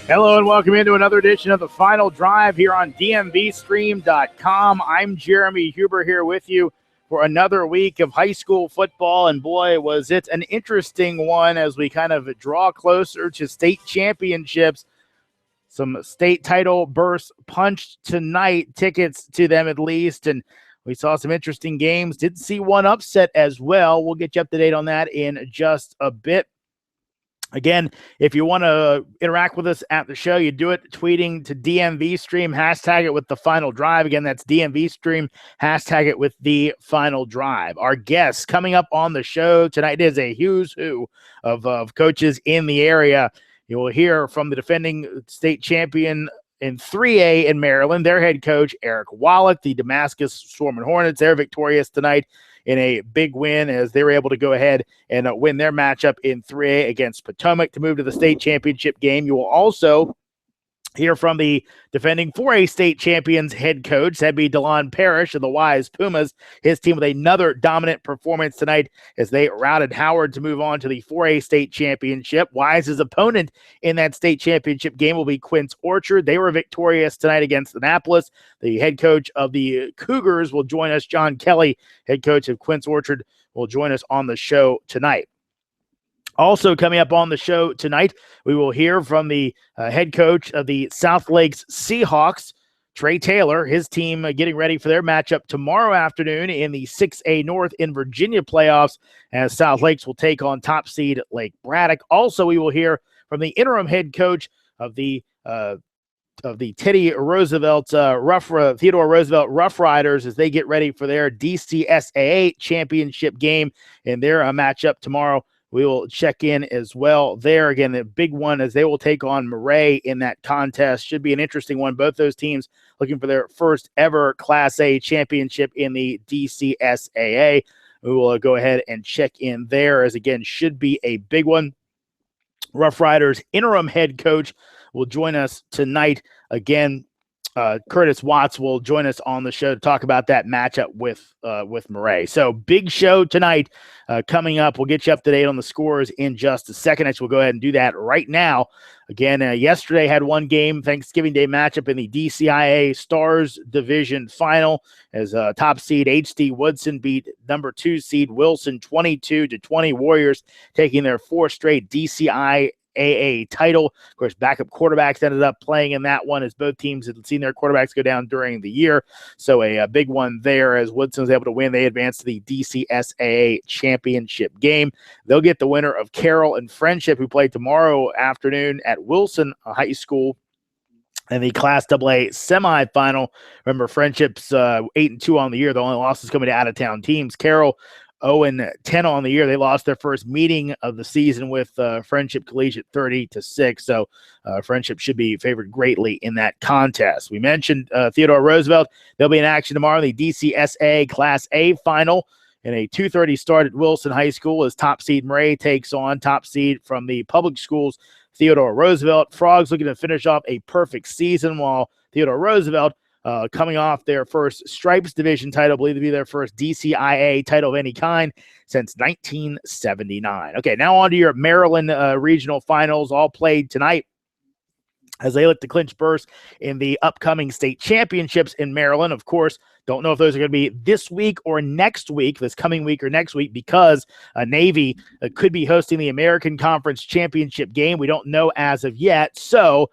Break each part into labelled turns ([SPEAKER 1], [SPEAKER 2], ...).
[SPEAKER 1] Hello and welcome into another edition of The Final Drive here on DMVSTREAM.com. I'm Jeremy Huber here with you for another week of high school football, and boy, was it an interesting one as we kind of draw closer to state championships. Some state title bursts punched tonight, tickets to them at least, and we saw some interesting games. Did see one upset as well. We'll get you up to date on that in just a bit. Again, if you want to interact with us at the show, you do it tweeting to DMVStream, hashtag it with The Final Drive. Again, that's DMVStream, hashtag it with The Final Drive. Our guest coming up on the show tonight is a who's who of coaches in the area. You will hear from the defending state champion in 3A in Maryland, their head coach, Eric Wallach. The Damascus Storm and Hornets, they're victorious tonight in a big win as they were able to go ahead and win their matchup in 3A against Potomac to move to the state championship game. You will also hear from the defending 4A state champions head coach. That'd be DeLon Parrish of the Wise Pumas. His team with another dominant performance tonight as they routed Howard to move on to the 4A state championship. Wise's opponent in that state championship game will be Quince Orchard. They were victorious tonight against Annapolis. The head coach of the Cougars will join us. John Kelly, head coach of Quince Orchard, will join us on the show tonight. Also coming up on the show tonight, we will hear from the head coach of the South Lakes Seahawks, Trey Taylor, his team getting ready for their matchup tomorrow afternoon in the 6A North in Virginia playoffs, as South Lakes will take on top seed Lake Braddock. Also, we will hear from the interim head coach of the Theodore Roosevelt Rough Riders as they get ready for their DCSAA championship game in their matchup tomorrow. We will check in as well there. Again, the big one as they will take on Murray in that contest. Should be an interesting one. Both those teams looking for their first ever Class A championship in the DCSAA. We will go ahead and check in there as, again, should be a big one. Rough Riders interim head coach will join us tonight. Again, Curtis Watts will join us on the show to talk about that matchup with Murray. So big show tonight coming up. We'll get you up to date on the scores in just a second. Actually, we'll go ahead and do that right now. Again, yesterday had one game, Thanksgiving Day matchup in the DCIA Stars Division Final as top seed HD Woodson beat number 2 seed Wilson 22-20. Warriors taking their 4th straight DCIA title. Of course, backup quarterbacks ended up playing in that one as both teams had seen their quarterbacks go down during the year. So a big one there as Woodson was able to win. They advanced to the DCSAA championship game. They'll get the winner of Carroll and Friendship, who play tomorrow afternoon at Wilson High School in the Class AA semifinal. Remember, Friendship's 8-2 on the year. The only losses coming to out-of-town teams. Carroll 0-10 on the year. They lost their first meeting of the season with Friendship Collegiate 30-6. So Friendship should be favored greatly in that contest. We mentioned Theodore Roosevelt. They'll be in action tomorrow in the DCSA Class A final in a 2:30 start at Wilson High School as top seed Murray takes on top seed from the public schools, Theodore Roosevelt. Frogs looking to finish off a perfect season, while Theodore Roosevelt coming off their first Stripes Division title, believed to be their first DCIA title of any kind since 1979. Okay, now on to your Maryland regional finals, all played tonight as they look to clinch berths in the upcoming state championships in Maryland. Of course, don't know if those are going to be this week or next week, this coming week or next week, because Navy could be hosting the American Conference Championship game. We don't know as of yet, so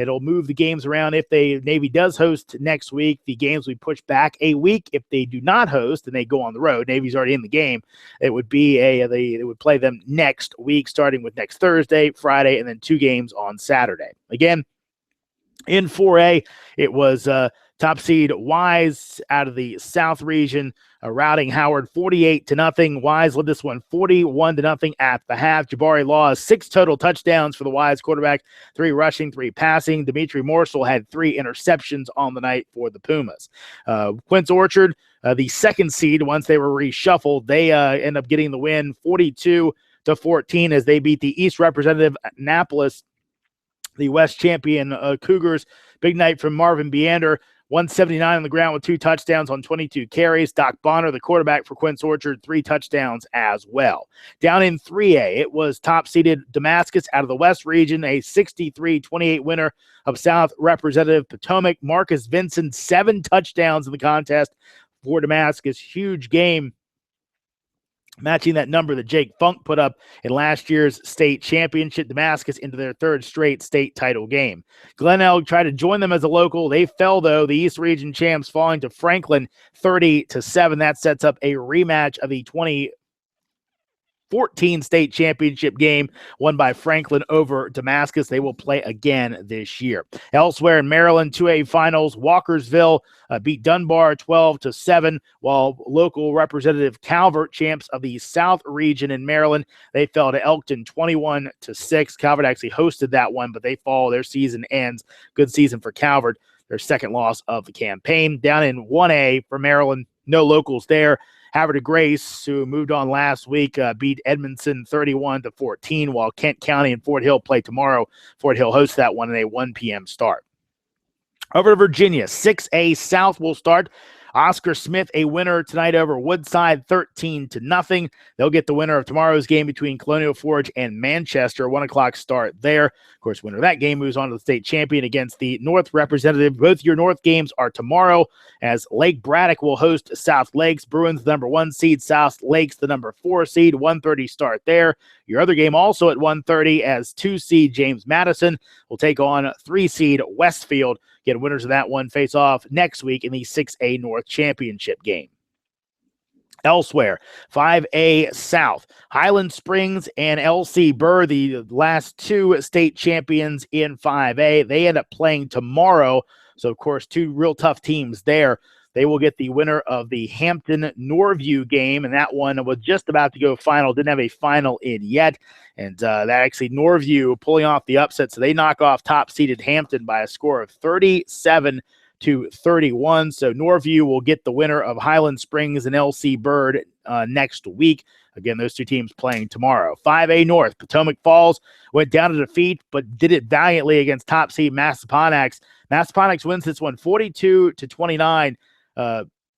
[SPEAKER 1] It'll move the games around. If Navy does host next week, the games will be pushed back a week. If they do not host and they go on the road, Navy's already in the game. It would be they would play them next week, starting with next Thursday, Friday, and then 2 games on Saturday. Again, in 4A, it was top seed Wise out of the South region, routing Howard 48-0. Wise led this one 41-0 at the half. Jabari Law has 6 total touchdowns for the Wise quarterback, 3 rushing, 3 passing. Dimitri Morsel had 3 interceptions on the night for the Pumas. Quince Orchard, the second seed, once they were reshuffled, they end up getting the win 42-14 as they beat the East representative Annapolis, the West champion Cougars. Big night from Marvin Beander, 179 on the ground with 2 touchdowns on 22 carries. Doc Bonner, the quarterback for Quince Orchard, 3 touchdowns as well. Down in 3A, it was top-seeded Damascus out of the West region, a 63-28 winner of South representative Potomac. Marcus Vincent, 7 touchdowns in the contest for Damascus. Huge game, matching that number that Jake Funk put up in last year's state championship. Damascus into their 3rd straight state title game. Glen Elg tried to join them as a local. They fell, though. The East Region champs falling to Franklin 30-7. That sets up a rematch of the 2014 state championship game won by Franklin over Damascus. They will play again this year. Elsewhere in Maryland, 2A finals, Walkersville beat Dunbar 12-7, while local representative Calvert, champs of the South region in Maryland, they fell to Elkton 21-6. Calvert actually hosted that one, but they fall. Their season ends. Good season for Calvert, their 2nd loss of the campaign. Down in 1A for Maryland, no locals there. Havre de Grace, who moved on last week, beat Edmondson 31-14, while Kent County and Fort Hill play tomorrow. Fort Hill hosts that one at a 1 p.m. start. Over to Virginia, 6A South will start. Oscar Smith, a winner tonight over Woodside, 13-0. They'll get the winner of tomorrow's game between Colonial Forge and Manchester, 1 o'clock start there. Of course, winner of that game moves on to the state champion against the North representative. Both your North games are tomorrow, as Lake Braddock will host South Lakes. Bruins, the number 1 seed. South Lakes, the number 4 seed. 1:30 start there. Your other game also at 1:30, as 2 seed James Madison will take on 3 seed Westfield. Get winners of that one face off next week in the 6A North Championship game. Elsewhere, 5A South, Highland Springs and LC Burr, the last 2 state champions in 5A. They end up playing tomorrow. So, of course, 2 real tough teams there. They will get the winner of the Hampton-Norview game, and that one was just about to go final. Didn't have a final in yet, and that actually Norview pulling off the upset, so they knock off top-seeded Hampton by a score of 37-31. So Norview will get the winner of Highland Springs and LC Bird next week. Again, those 2 teams playing tomorrow. 5A North, Potomac Falls went down to defeat, but did it valiantly against top seed Massaponax. Massaponax wins this one 42-29.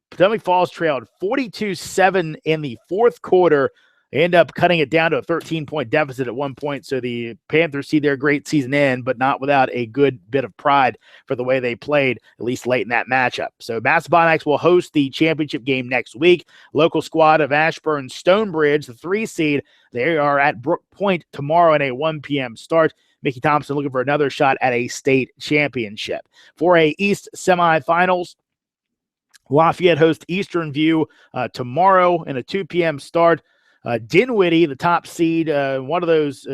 [SPEAKER 1] Potomac Falls trailed 42-7 in the 4th quarter. They end up cutting it down to a 13-point deficit at one point, so the Panthers see their great season end, but not without a good bit of pride for the way they played, at least late in that matchup. So Massaponax will host the championship game next week. Local squad of Ashburn Stonebridge, the 3 seed, they are at Brook Point tomorrow at a 1 p.m. start. Mickey Thompson looking for another shot at a state championship. For a East semifinals, Lafayette hosts Eastern View tomorrow in a 2 p.m. start. Dinwiddie, the top seed, one of those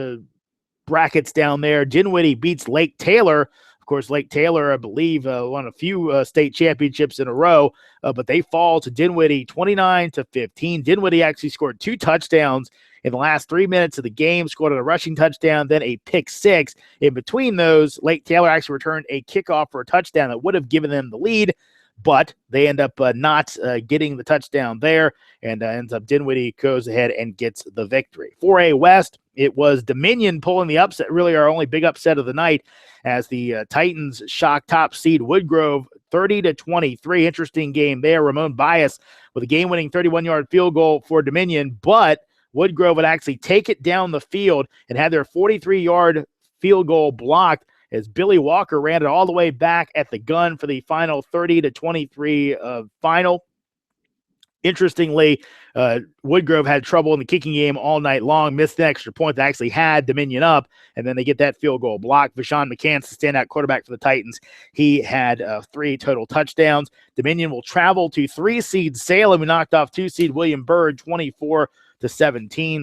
[SPEAKER 1] brackets down there. Dinwiddie beats Lake Taylor. Of course, Lake Taylor, I believe, won a few state championships in a row, but they fall to Dinwiddie 29-15. Dinwiddie actually scored 2 touchdowns in the last 3 minutes of the game, scored a rushing touchdown, then a pick 6. In between those, Lake Taylor actually returned a kickoff for a touchdown that would have given them the lead, but they end up not getting the touchdown there, and ends up Dinwiddie goes ahead and gets the victory. 4A West, it was Dominion pulling the upset, really our only big upset of the night, as the Titans shocked top seed Woodgrove 30-23. Interesting game there. Ramon Bias with a game-winning 31-yard field goal for Dominion, but Woodgrove would actually take it down the field and had their 43-yard field goal blocked as Billy Walker ran it all the way back at the gun for the final 30-23 final. Interestingly, Woodgrove had trouble in the kicking game all night long, missed the extra point that actually had Dominion up, and then they get that field goal blocked. Vashawn McCants, the standout quarterback for the Titans, he had 3 total touchdowns. Dominion will travel to 3-seed Salem, who knocked off 2-seed William Byrd 24-17.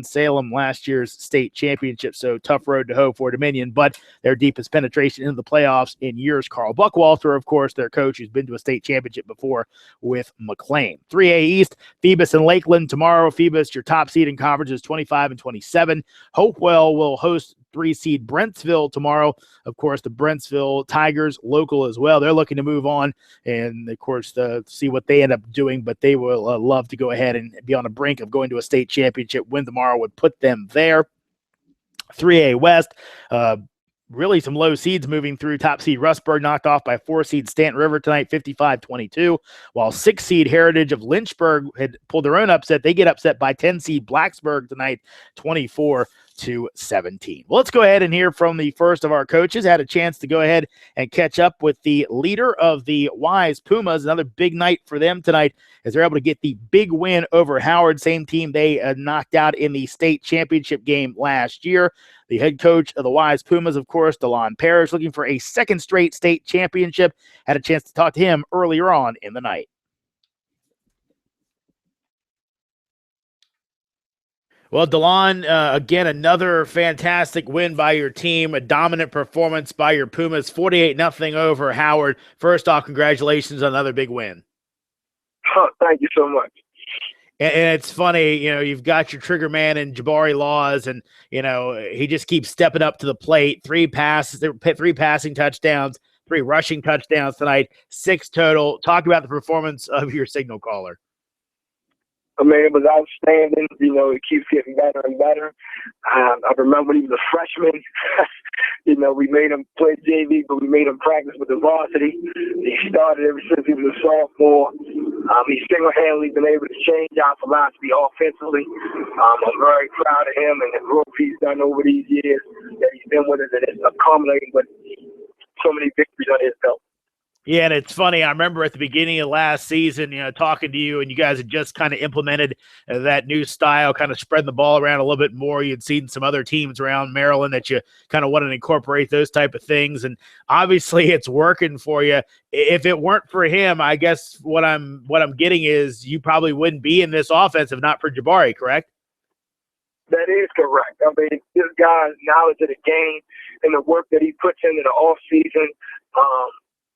[SPEAKER 1] Salem, last year's state championship, so tough road to hoe for Dominion, but their deepest penetration into the playoffs in years. Carl Buckwalter, of course, their coach, who's been to a state championship before with McLean. 3A East, Phoebus and Lakeland tomorrow. Phoebus, your top seed in conference, is 25-27. Hopewell will host 3-seed Brentsville tomorrow. Of course, the Brentsville Tigers, local as well. They're looking to move on and, of course, see what they end up doing, but they will love to go ahead and be on the brink of going to a state championship. Win tomorrow would put them there. 3A West, really some low seeds moving through. Top seed Rustburg knocked off by 4-seed Stanton River tonight, 55-22, while 6-seed Heritage of Lynchburg had pulled their own upset. They get upset by 10-seed Blacksburg tonight, 24-17. Well, let's go ahead and hear from the first of our coaches. Had a chance to go ahead and catch up with the leader of the Wise Pumas. Another big night for them tonight as they're able to get the big win over Howard, same team they knocked out in the state championship game last year. The head coach of the Wise Pumas, of course, DeLon Parrish, looking for a second straight state championship. Had a chance to talk to him earlier on in the night. Well, DeLon, again, another fantastic win by your team, a dominant performance by your Pumas, 48-0 over Howard. First off, congratulations on another big win.
[SPEAKER 2] Oh, thank you so much.
[SPEAKER 1] And it's funny, you've got your trigger man in Jabari Laws, and, he just keeps stepping up to the plate. 3 passing touchdowns, 3 rushing touchdowns tonight, 6 total. Talk about the performance of your signal caller.
[SPEAKER 2] I mean, it was outstanding. It keeps getting better and better. I remember when he was a freshman, we made him play JV, but we made him practice with the varsity. He started ever since he was a sophomore. He's single-handedly been able to change our philosophy offensively. I'm very proud of him and the growth he's done over these years that he's been with us, and it's accumulating with so many victories on his belt.
[SPEAKER 1] Yeah, and it's funny. I remember at the beginning of last season, talking to you, and you guys had just kind of implemented that new style, kind of spreading the ball around a little bit more. You had seen some other teams around Maryland that you kind of wanted to incorporate those type of things, and obviously it's working for you. If it weren't for him, I guess what I'm getting is you probably wouldn't be in this offense if not for Jabari, correct?
[SPEAKER 2] That is correct. I mean, this guy's knowledge of the game and the work that he puts into the off season.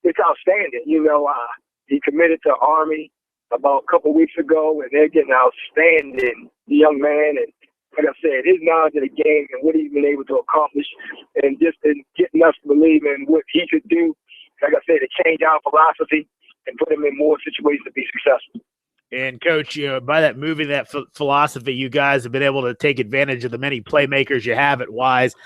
[SPEAKER 2] It's outstanding. He committed to Army about a couple weeks ago, and they're getting outstanding young man. And like I said, his knowledge of the game and what he's been able to accomplish, and just in getting us to believe in what he could do, like I said, to change our philosophy and put him in more situations to be successful.
[SPEAKER 1] And, Coach, by that moving that philosophy, you guys have been able to take advantage of the many playmakers you have at Wise,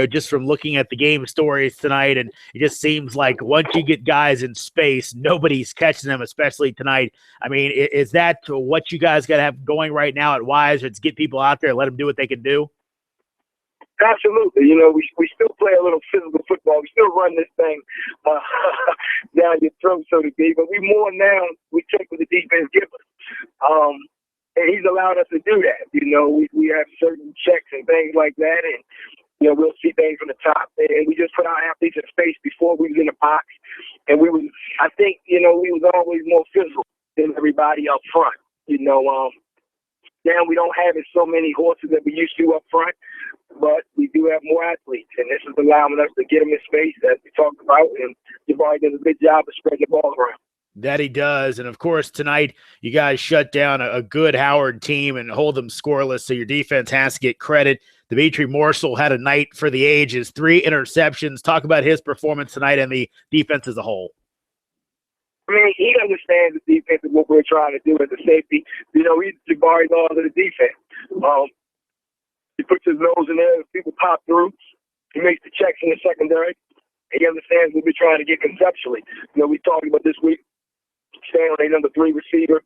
[SPEAKER 1] just from looking at the game stories tonight. And it just seems like once you get guys in space, nobody's catching them, especially tonight. I mean, is that what you guys got to have going right now at Wise? Or to get people out there and let them do what they can do?
[SPEAKER 2] Absolutely. We still play a little physical football. We still run this thing down your throat, so to speak. But we take what the defense gives us. And he's allowed us to do that. We have certain checks and things like that, and we'll see things from the top. And we just put our athletes in space before we was in the box. And we was always more physical than everybody up front. Now we don't have so many horses that we used to up front, but we do have more athletes, and this is allowing us to get them in space, as we talked about, and Jabari does a good job of spreading the ball around.
[SPEAKER 1] That he does. And, of course, tonight you guys shut down a good Howard team and hold them scoreless, so your defense has to get credit. Dimitri Morsel had a night for the ages, 3 interceptions. Talk about his performance tonight and the defense as a whole.
[SPEAKER 2] I mean, he understands the defense and what we're trying to do as a safety. He's Jabari Laws of the defense. He puts his nose in there, people pop through. He makes the checks in the secondary. He understands what we're trying to get conceptually. We talked about this week, staying on a number 3 receiver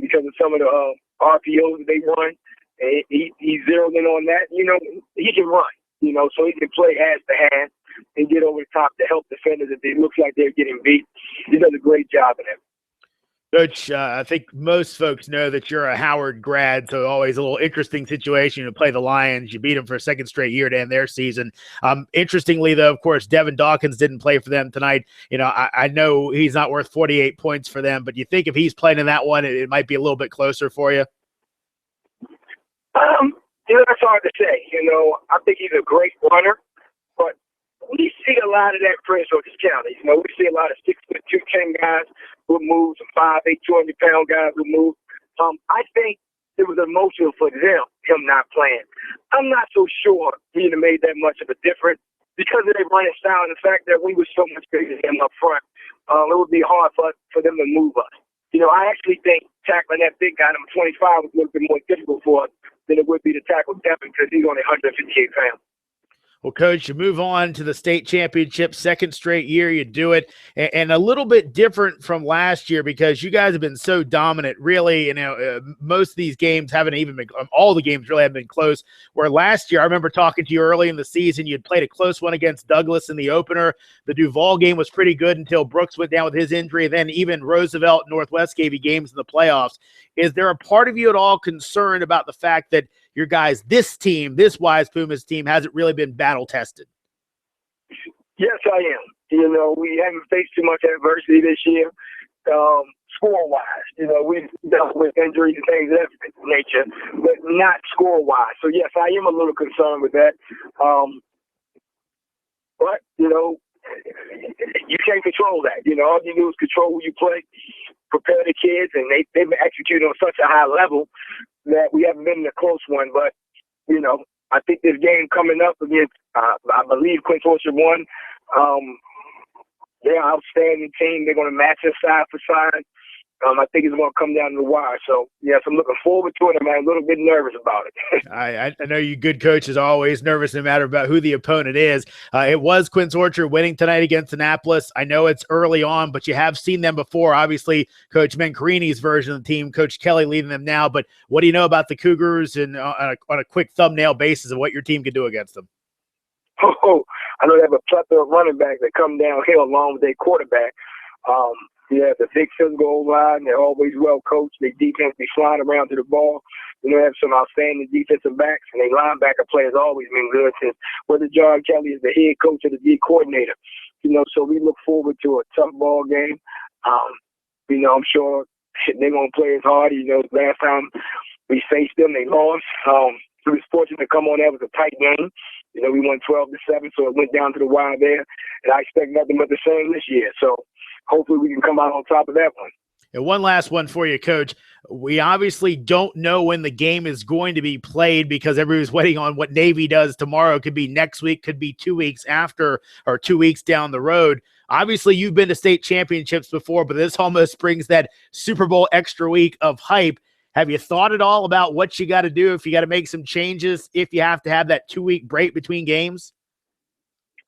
[SPEAKER 2] because of some of the RPOs that they run. And he zeroed in on that. He can run, so he can play hands to hand and get over the top to help defenders if it looks like they're getting beat. He does a great job of that.
[SPEAKER 1] Coach, I think most folks know that you're a Howard grad, so always a little interesting situation to play the Lions. You beat them for a second straight year to end their season. Interestingly, though, of course, Devin Dawkins didn't play for them tonight. I know he's not worth 48 points for them, but you think if he's playing in that one, it might be a little bit closer for you?
[SPEAKER 2] That's hard to say. I think he's a great runner, but we see a lot of that Prince George's County. We see a lot of 6'2", 10 guys who move, some 5'8", 200-pound guys who move. I think it was emotional for them, him not playing. I'm not so sure he'd have made that much of a difference because of their running style and the fact that we were so much bigger than him up front. It would be hard for them to move us. I actually think tackling that big guy, number 25, was a little bit more difficult for us than it would be to tackle Devin because he's only 158 pounds.
[SPEAKER 1] Well, Coach, you move on to the state championship, second straight year you do it, and a little bit different from last year because you guys have been so dominant. Really, most of these games haven't even been – all the games really haven't been close, where last year, I remember talking to you early in the season, you had played a close one against Douglas in the opener. The Duval game was pretty good until Brooks went down with his injury, then even Roosevelt and Northwest gave you games in the playoffs. Is there a part of you at all concerned about the fact that your guys, this team, this Wise Pumas team, hasn't really been battle-tested?
[SPEAKER 2] Yes, I am. We haven't faced too much adversity this year, score-wise. We've dealt with injuries and things of that nature, but not score-wise. So, yes, I am a little concerned with that. But, you can't control that. All you do is control who you play, prepare the kids, and they've been executing on such a high level that we haven't been in a close one. But, I think this game coming up against, I believe Quince Orchard won. They're an outstanding team. They're going to match us side for side. I think it's going to come down to the wire. So, yes, I'm looking forward to it. I'm a little bit nervous about it.
[SPEAKER 1] I know you good coaches are always nervous no matter about who the opponent is. It was Quince Orchard winning tonight against Annapolis. I know it's early on, but you have seen them before. Obviously, Coach Mencarini's version of the team, Coach Kelly leading them now. But what do you know about the Cougars and on a quick thumbnail basis of what your team can do against them?
[SPEAKER 2] I know they have a plethora of running backs that come downhill along with their quarterback. Yeah, the big physical line, they're always well coached. Their defense be flying around to the ball. They have some outstanding defensive backs, and their linebacker players always been good since whether John Kelly is the head coach or the D coordinator. So we look forward to a tough ball game. I'm sure they're going to play as hard. Last time we faced them, they lost. We was fortunate to come on there. It was a tight game. We won 12-7, so it went down to the wire there. And I expect nothing but the same this year. So hopefully we can come out on top of that one.
[SPEAKER 1] And one last one for you, Coach. We obviously don't know when the game is going to be played because everybody's waiting on what Navy does tomorrow. It could be next week, could be 2 weeks after, or 2 weeks down the road. Obviously, you've been to state championships before, but this almost brings that Super Bowl extra week of hype. Have you thought at all about what you got to do if you got to make some changes, if you have to have that 2 week break between games?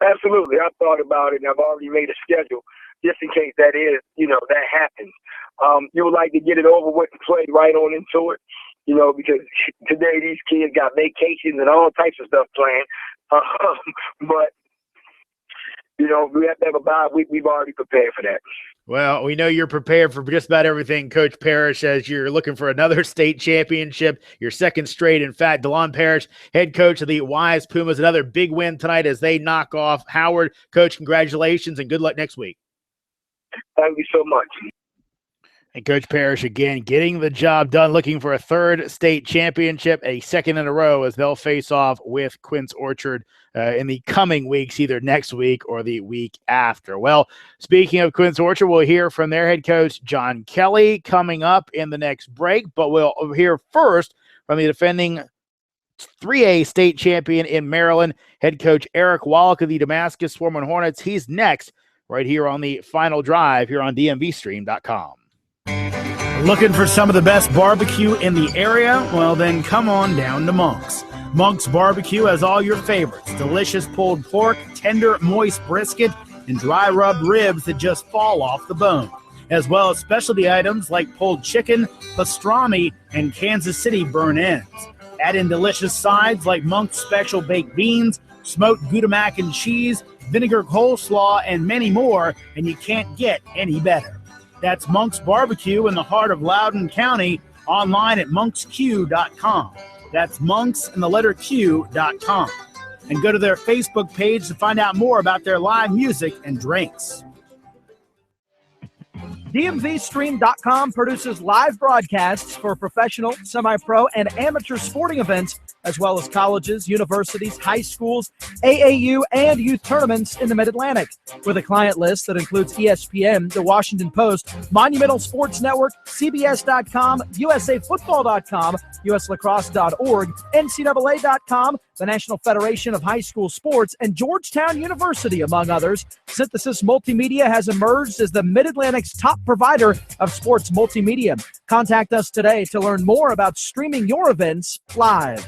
[SPEAKER 2] Absolutely. I've thought about it, and I've already made a schedule just in case that happens. You would like to get it over with and play right on into it, because today these kids got vacations and all types of stuff planned. But, we have to have a bye week. We've already prepared for that.
[SPEAKER 1] Well, we know you're prepared for just about everything, Coach Parrish, as you're looking for another state championship, your second straight. In fact, DeLon Parrish, head coach of the Wise Pumas, another big win tonight as they knock off Howard. Coach, congratulations and good luck next week.
[SPEAKER 2] Thank you so much.
[SPEAKER 1] And Coach Parrish, again, getting the job done, looking for a third state championship, a second in a row as they'll face off with Quince Orchard in the coming weeks, either next week or the week after. Well, speaking of Quince Orchard, we'll hear from their head coach, John Kelly, coming up in the next break. But we'll hear first from the defending 3A state champion in Maryland, head coach Eric Wallach of the Damascus Swarming Hornets. He's next right here on the Final Drive here on DMVSTREAM.com.
[SPEAKER 3] Looking for some of the best barbecue in the area? Well, then come on down to Monk's. Monk's Barbecue has all your favorites: delicious pulled pork, tender, moist brisket, and dry rubbed ribs that just fall off the bone, as well as specialty items like pulled chicken, pastrami, and Kansas City burnt ends. Add in delicious sides like Monk's special baked beans, smoked Gouda mac and cheese, vinegar coleslaw, and many more, and you can't get any better. That's Monk's Barbecue in the heart of Loudoun County, online at monksq.com. That's monks and the letter Q.com. And go to their Facebook page to find out more about their live music and drinks.
[SPEAKER 4] DMVSTREAM.com produces live broadcasts for professional, semi-pro, and amateur sporting events, as well as colleges, universities, high schools, AAU, and youth tournaments in the Mid-Atlantic. With a client list that includes ESPN, The Washington Post, Monumental Sports Network, CBS.com, USAFootball.com, USLacrosse.org, NCAA.com, the National Federation of High School Sports, and Georgetown University, among others, Synthesis Multimedia has emerged as the Mid-Atlantic's top provider of sports multimedia. Contact us today to learn more about streaming your events live.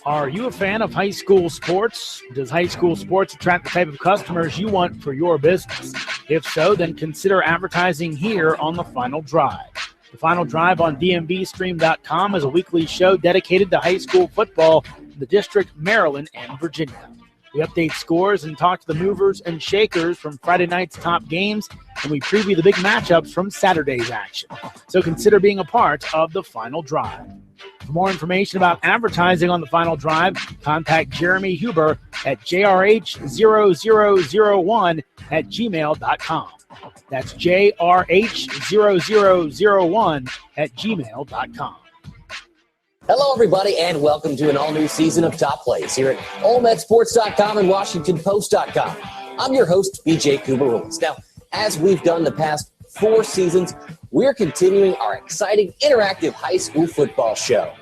[SPEAKER 1] Are you a fan of high school sports? Does high school sports attract the type of customers you want for your business? If so, then consider advertising here on The Final Drive. The Final Drive on DMVSTREAM.com is a weekly show dedicated to high school football in the District, Maryland, and Virginia. We update scores and talk to the movers and shakers from Friday night's top games, and we preview the big matchups from Saturday's action. So consider being a part of The Final Drive. For more information about advertising on The Final Drive, contact Jeremy Huber at jrh0001@gmail.com. That's jrh0001@gmail.com.
[SPEAKER 5] Hello, everybody, and welcome to an all-new season of Top Plays here at OleMetSports.com and WashingtonPost.com. I'm your host, BJ Cooper-Rules. Now, as we've done the past 4 seasons, we're continuing our exciting, interactive high school football show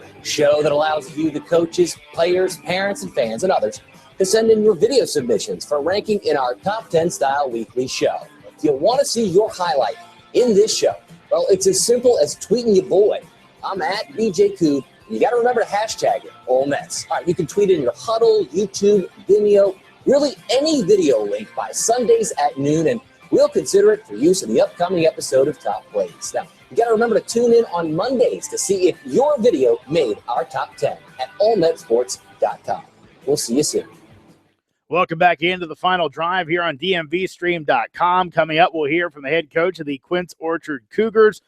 [SPEAKER 5] that allows you, the coaches, players, parents, and fans, and others, to send in your video submissions for ranking in our Top 10 style weekly show. If you want to see your highlight in this show, well, it's as simple as tweeting your boy. I'm at BJ Coop. You got to remember to hashtag it, Ole Mets. All right, you can tweet in your Huddle, YouTube, Vimeo, really any video link by Sundays at noon, and we'll consider it for use in the upcoming episode of Top Plays. Now, you got to remember to tune in on Mondays to see if your video made our Top 10 at OleMetSports.com. We'll see you soon.
[SPEAKER 1] Welcome back into The Final Drive here on DMVStream.com. Coming up, we'll hear from the head coach of the Quince Orchard Cougars,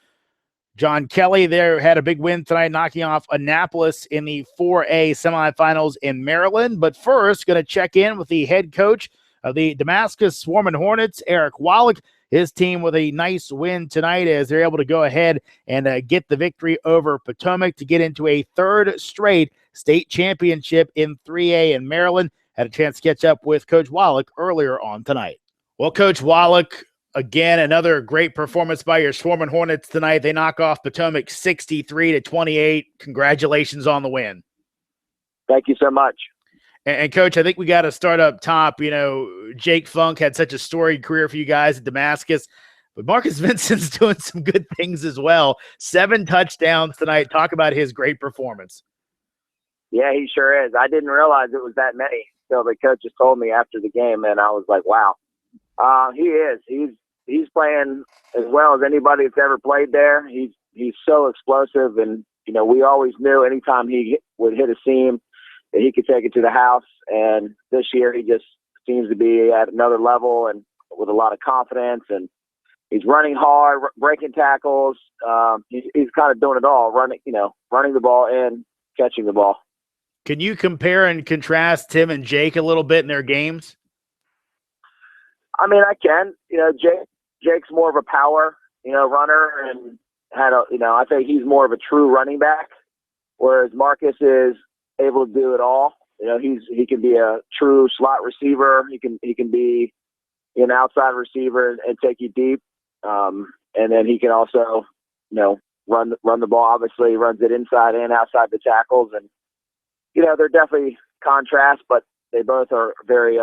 [SPEAKER 1] John Kelly. There had a big win tonight, knocking off Annapolis in the 4A semifinals in Maryland. But first, going to check in with the head coach of the Damascus Swarming Hornets, Eric Wallach. His team with a nice win tonight as they're able to go ahead and get the victory over Potomac to get into a third straight state championship in 3A in Maryland. Had a chance to catch up with Coach Wallach earlier on tonight. Well, Coach Wallach, again, another great performance by your Swarming Hornets tonight. They knock off Potomac 63-28. Congratulations on the win.
[SPEAKER 2] Thank you so much.
[SPEAKER 1] And Coach, I think we got to start up top. You know, Jake Funk had such a storied career for you guys at Damascus, but Marcus Vincent's doing some good things as well. 7 touchdowns tonight. Talk about his great performance.
[SPEAKER 2] Yeah, he sure is. I didn't realize it was that many until the coach just told me after the game, and I was like, wow. He is. He's playing as well as anybody that's ever played there. He's so explosive, and you know, we always knew anytime he would hit a seam that he could take it to the house. And this year, he just seems to be at another level and with a lot of confidence. And he's running hard, breaking tackles. He's kind of doing it all, running the ball and catching the ball.
[SPEAKER 1] Can you compare and contrast Tim and Jake a little bit in their games?
[SPEAKER 2] I mean, I can. You know, Jake's more of a power, runner, and I think he's more of a true running back, whereas Marcus is able to do it all. You know, he can be a true slot receiver. He can be an outside receiver and take you deep. And then he can also, run the ball. Obviously, he runs it inside and outside the tackles. And they're definitely contrasts, but they both are very,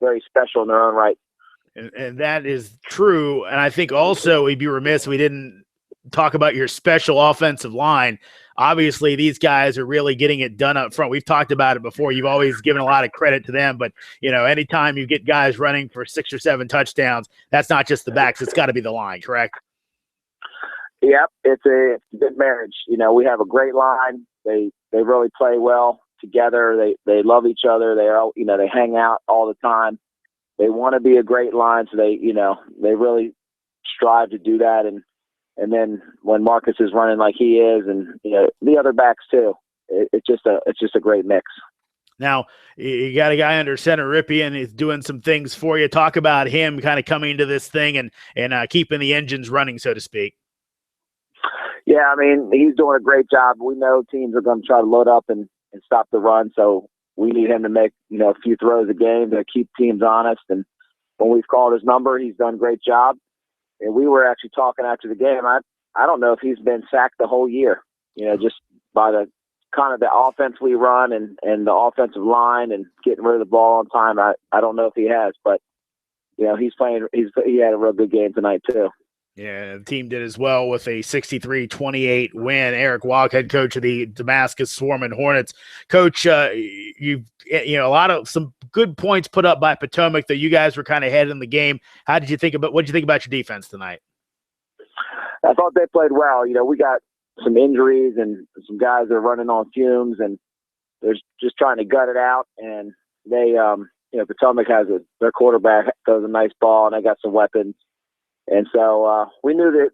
[SPEAKER 2] very special in their own right.
[SPEAKER 1] And that is true. And I think also we'd be remiss if we didn't talk about your special offensive line. Obviously, these guys are really getting it done up front. We've talked about it before. You've always given a lot of credit to them. But, anytime you get guys running for 6 or 7 touchdowns, that's not just the backs. It's got to be the line, correct?
[SPEAKER 2] Yep. It's a good marriage. We have a great line. They really play well together. They love each other. They hang out all the time. they want to be a great line, so they really strive to do that. And then when Marcus is running like he is, and the other backs too, it's just a great mix.
[SPEAKER 1] Now, you got a guy under center, Ripien, is doing some things for you. Talk about him kind of coming into this thing and keeping the engines running, so to speak.
[SPEAKER 2] Yeah, I mean, he's doing a great job. We know teams are going to try to load up and stop the run, so we need him to make a few throws a game to keep teams honest. And when we've called his number, he's done a great job. And we were actually talking after the game. I don't know if he's been sacked the whole year, just by the kind of the offense we run and the offensive line and getting rid of the ball on time. I don't know if he has, but he's playing. He had a real good game tonight too.
[SPEAKER 1] Yeah, the team did as well with a 63-28 win. Eric Walk, head coach of the Damascus Swarming Hornets. Coach, some good points put up by Potomac, though you guys were kind of ahead in the game. What did you think about your defense tonight?
[SPEAKER 2] I thought they played well. We got some injuries and some guys that are running on fumes, and they're just trying to gut it out. And they, Potomac has their quarterback throws a nice ball, and they got some weapons. And so we knew that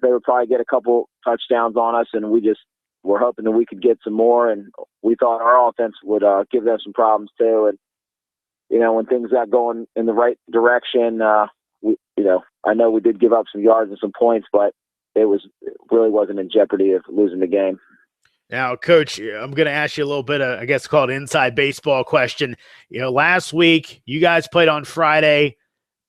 [SPEAKER 2] they would probably get a couple touchdowns on us, and we just were hoping that we could get some more. And we thought our offense would give them some problems too. And when things got going in the right direction, I know we did give up some yards and some points, but it really wasn't in jeopardy of losing the game.
[SPEAKER 1] Now, Coach, I'm going to ask you a little bit of, I guess, called inside baseball question. Last week you guys played on Friday.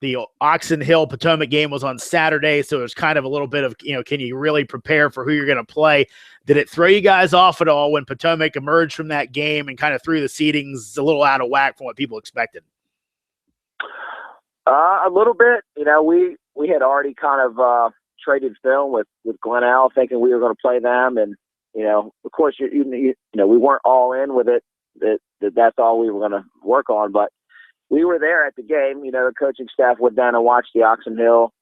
[SPEAKER 1] The Oxon Hill Potomac game was on Saturday, so it was kind of a little bit of, can you really prepare for who you're going to play? Did it throw you guys off at all when Potomac emerged from that game and kind of threw the seedings a little out of whack from what people expected?
[SPEAKER 2] A little bit. We had already kind of traded film with Glenelg, thinking we were going to play them, and of course, we weren't all in with it. That's all we were going to work on, but we were there at the game. The coaching staff went down and watched the Oxon Hill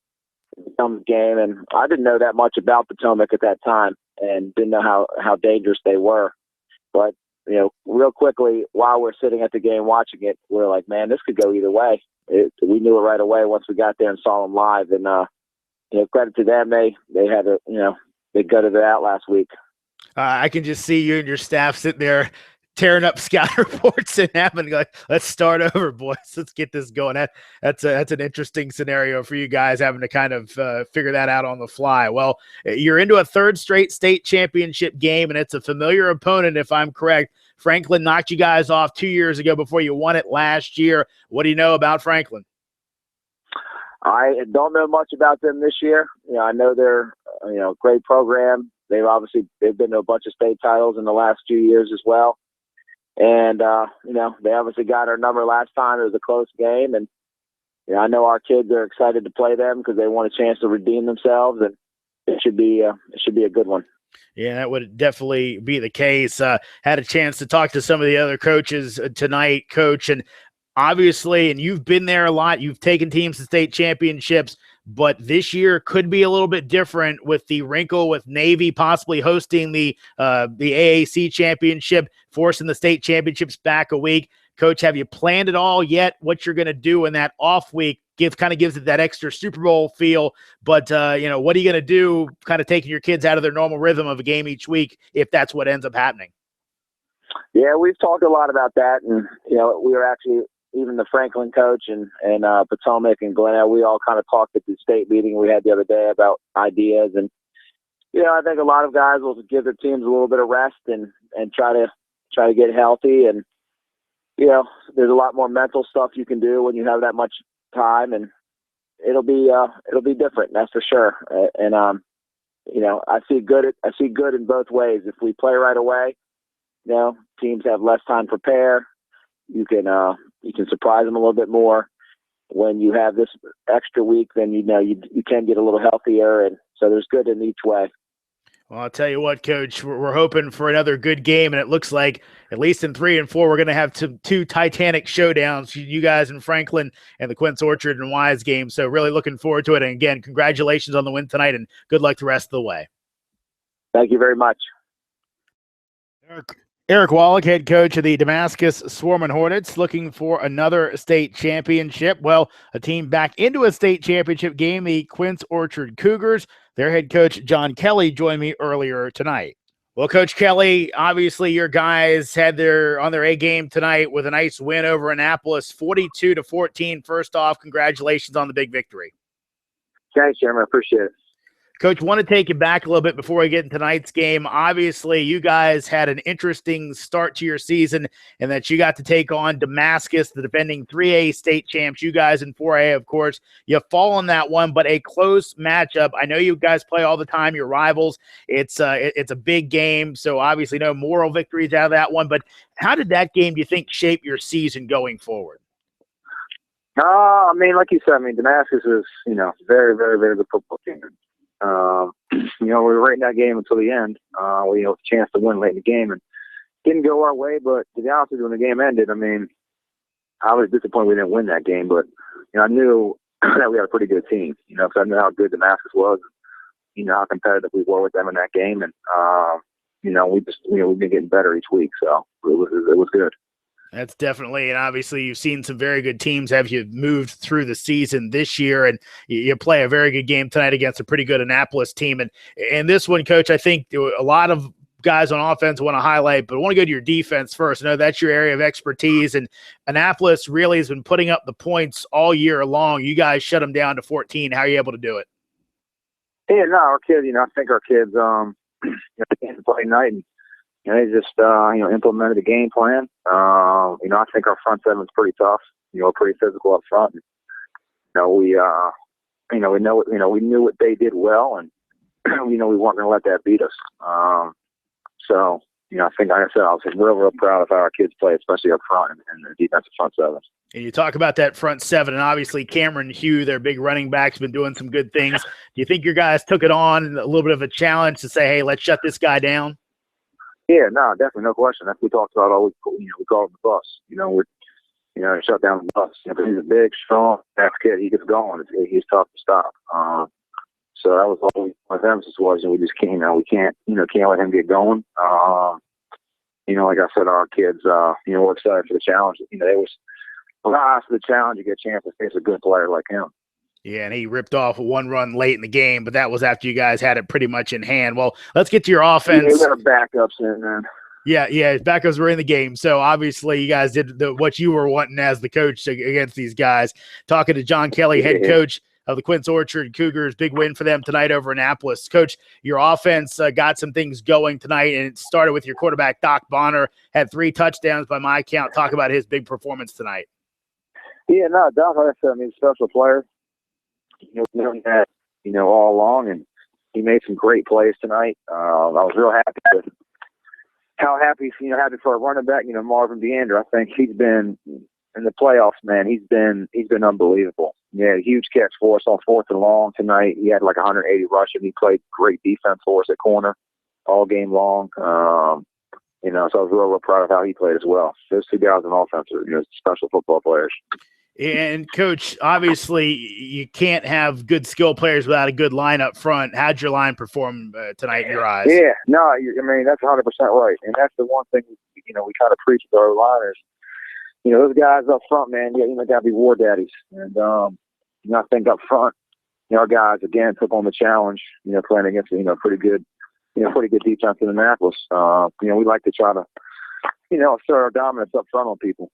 [SPEAKER 2] game, and I didn't know that much about Potomac at that time and didn't know how dangerous they were. But, real quickly, while we're sitting at the game watching it, we're like, man, this could go either way. We knew it right away once we got there and saw them live. And, credit to them. They had they gutted it out last week.
[SPEAKER 1] I can just see you and your staff sitting there tearing up scout reports and having like, let's start over, boys. Let's get this going. That's an interesting scenario for you guys, having to kind of figure that out on the fly. Well, you're into a third straight state championship game, and it's a familiar opponent, if I'm correct. Franklin knocked you guys off 2 years ago before you won it last year. What do you know about Franklin?
[SPEAKER 2] I don't know much about them this year. I know they're a great program. They've been to a bunch of state titles in the last few years as well. And, they obviously got our number last time. It was a close game. And, I know our kids are excited to play them because they want a chance to redeem themselves. And it should be a good one.
[SPEAKER 1] Yeah, that would definitely be the case. Had a chance to talk to some of the other coaches tonight, Coach. And obviously, and you've been there a lot. You've taken teams to state championships. But this year could be a little bit different with the wrinkle with Navy possibly hosting the AAC championship, forcing the state championships back a week. Coach, have you planned it all yet? What you're going to do in that off week kind of gives it that extra Super Bowl feel. But, what are you going to do kind of taking your kids out of their normal rhythm of a game each week if that's what ends up happening?
[SPEAKER 2] Yeah, we've talked a lot about that. And, we were actually – even the Franklin coach and Potomac and Glenelg, we all kind of talked at the state meeting we had the other day about ideas. And, I think a lot of guys will give their teams a little bit of rest and try to get healthy. And, there's a lot more mental stuff you can do when you have that much time, and it'll be different. That's for sure. And, I see good in both ways. If we play right away, teams have less time to prepare. You can surprise them a little bit more. When you have this extra week, then you can get a little healthier, and so there's good in each way.
[SPEAKER 1] Well, I'll tell you what, Coach, we're hoping for another good game, and it looks like at least in 3 and 4 we're going to have two Titanic showdowns, you guys in Franklin and the Quince Orchard and Wise game. So really looking forward to it. And again, congratulations on the win tonight, and good luck the rest of the way.
[SPEAKER 2] Thank you very much.
[SPEAKER 1] Eric Wallach, head coach of the Damascus Swarming Hornets, looking for another state championship. Well, a team back into a state championship game, the Quince Orchard Cougars. Their head coach, John Kelly, joined me earlier tonight. Well, Coach Kelly, obviously your guys had on their A game tonight with a nice win over Annapolis, 42-14. First off, congratulations on the big victory.
[SPEAKER 2] Thanks, Jeremy. I appreciate it.
[SPEAKER 1] Coach, want to take you back a little bit before we get into tonight's game. Obviously, you guys had an interesting start to your season in that you got to take on Damascus, the defending 3A state champs. You guys in 4A, of course. You fall on that one, but a close matchup. I know you guys play all the time, your rivals. It's a big game, so obviously no moral victories out of that one. But how did that game, do you think, shape your season going forward?
[SPEAKER 2] I mean, like you said, Damascus is, very, very, very good football team. We were right in that game until the end. We had a chance to win late in the game and didn't go our way. But to be honest with you, when the game ended, I was disappointed we didn't win that game. But I knew that we had a pretty good team. Because I knew how good Damascus was. How competitive we were with them in that game, and we've been getting better each week. So it was good.
[SPEAKER 1] That's definitely, and obviously you've seen some very good teams have you moved through the season this year, and you play a very good game tonight against a pretty good Annapolis team. And this one, Coach, I think a lot of guys on offense want to highlight, but I want to go to your defense first. I know that's your area of expertise, and Annapolis really has been putting up the points all year long. You guys shut them down to 14. How are you able to do it?
[SPEAKER 2] Yeah, no, our kids, I think our kids, they came to play tonight, and they just, implemented a game plan. I think our front seven's pretty tough. Pretty physical up front. We knew what they did well, and we weren't going to let that beat us. I think, like I said, I was real proud of how our kids play, especially up front and the defensive front seven.
[SPEAKER 1] And you talk about that front seven, and obviously Cameron Hugh, their big running back, has been doing some good things. Do you think your guys took it on a little bit of a challenge to say, hey, let's shut this guy down?
[SPEAKER 2] Yeah, no, definitely, no question. That's what we talked about all week. We call him the bus. Shut down the bus. He's a big, strong, fast kid. He gets going. He's tough to stop. So that was all my emphasis was, and we just can't, can't let him get going. Like I said, our kids, we're excited for the challenge. They was for the challenge. You get a chance to face a good player like him.
[SPEAKER 1] Yeah, and he ripped off a one run late in the game, but that was after you guys had it pretty much in hand. Well, let's get to your offense.
[SPEAKER 2] Yeah, we got our backups in, man.
[SPEAKER 1] Yeah, his backups were in the game. So obviously you guys did what you were wanting as the coach against these guys. Talking to John Kelly, head coach of the Quince Orchard Cougars, big win for them tonight over Annapolis. Coach, your offense got some things going tonight, and it started with your quarterback, Doc Bonner, had 3 touchdowns by my count. Talk about his big performance tonight.
[SPEAKER 2] Yeah, no, Doc, like I said, special player. We've known that, all along, and he made some great plays tonight. I was real happy with how happy for a running back, Marvin Deander. I think he's been in the playoffs, man. He's been unbelievable. Yeah, huge catch for us on 4th and long tonight. He had like 180 rushing. He played great defense for us at corner all game long. So I was real proud of how he played as well. Those 2 guys on offense are, special football players.
[SPEAKER 1] And, Coach, obviously you can't have good skill players without a good line up front. How'd your line perform tonight in your eyes?
[SPEAKER 2] Yeah, no, that's 100% right. And that's the one thing, we kind of preach to our liners. Those guys up front, man, you got to be war daddies. And, I think up front, our guys, again, took on the challenge, playing against, pretty good defense in Annapolis. We like to try to, assert our dominance up front on people.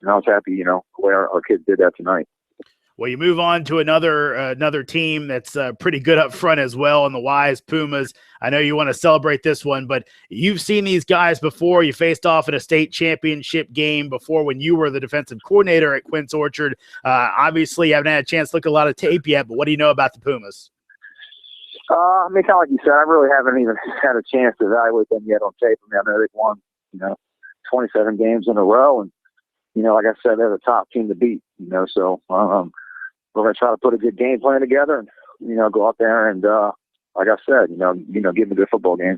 [SPEAKER 2] And I was happy, the way our kids did that tonight.
[SPEAKER 1] Well, you move on to another team that's pretty good up front as well, in the Wise Pumas. I know you want to celebrate this one, but you've seen these guys before. You faced off in a state championship game before when you were the defensive coordinator at Quince Orchard. Obviously, you haven't had a chance to look at a lot of tape yet, but what do you know about the Pumas?
[SPEAKER 2] Kind of like you said, I really haven't even had a chance to evaluate them yet on tape. I know they've won, 27 games in a row, and like I said, they're the top team to beat, so we're going to try to put a good game plan together and, go out there and, like I said, give them a good football game.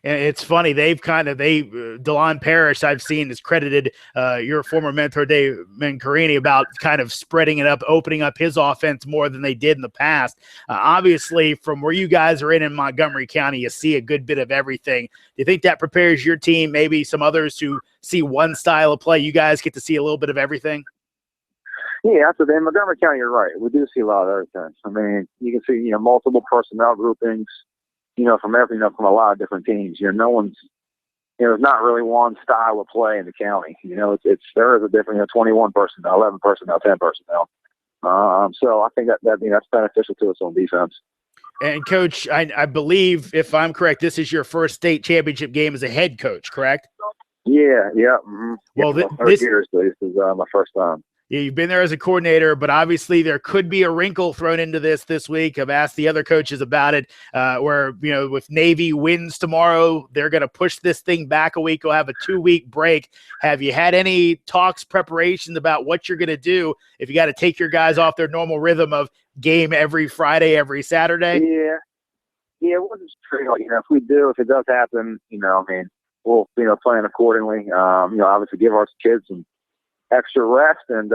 [SPEAKER 1] And it's funny, DeLon Parrish, I've seen, has credited your former mentor, Dave Mancarini, about kind of spreading it up, opening up his offense more than they did in the past. Obviously, from where you guys are in Montgomery County, you see a good bit of everything. Do you think that prepares your team, maybe some others who see one style of play, you guys get to see a little bit of everything?
[SPEAKER 6] Yeah, so in Montgomery County, you're right. We do see a lot of everything. I mean, you can see, multiple personnel groupings, from from a lot of different teams. No one's, there's not really one style of play in the county. There is a different, 21 personnel, 11 personnel, 10 personnel. So I think that's beneficial to us on defense.
[SPEAKER 1] And Coach, I believe, if I'm correct, this is your first state championship game as a head coach, correct?
[SPEAKER 6] Yeah. Mm-hmm.
[SPEAKER 1] Well,
[SPEAKER 6] this is my first time.
[SPEAKER 1] Yeah, you've been there as a coordinator, but obviously there could be a wrinkle thrown into this week. I've asked the other coaches about it, where, if Navy wins tomorrow, they're going to push this thing back a week. We'll have a 2-week break. Have you had any talks, preparations about what you're going to do if you got to take your guys off their normal rhythm of game every Friday, every Saturday?
[SPEAKER 6] Yeah, we'll just try, if it does happen, we'll, plan accordingly. Obviously give our kids some extra rest and,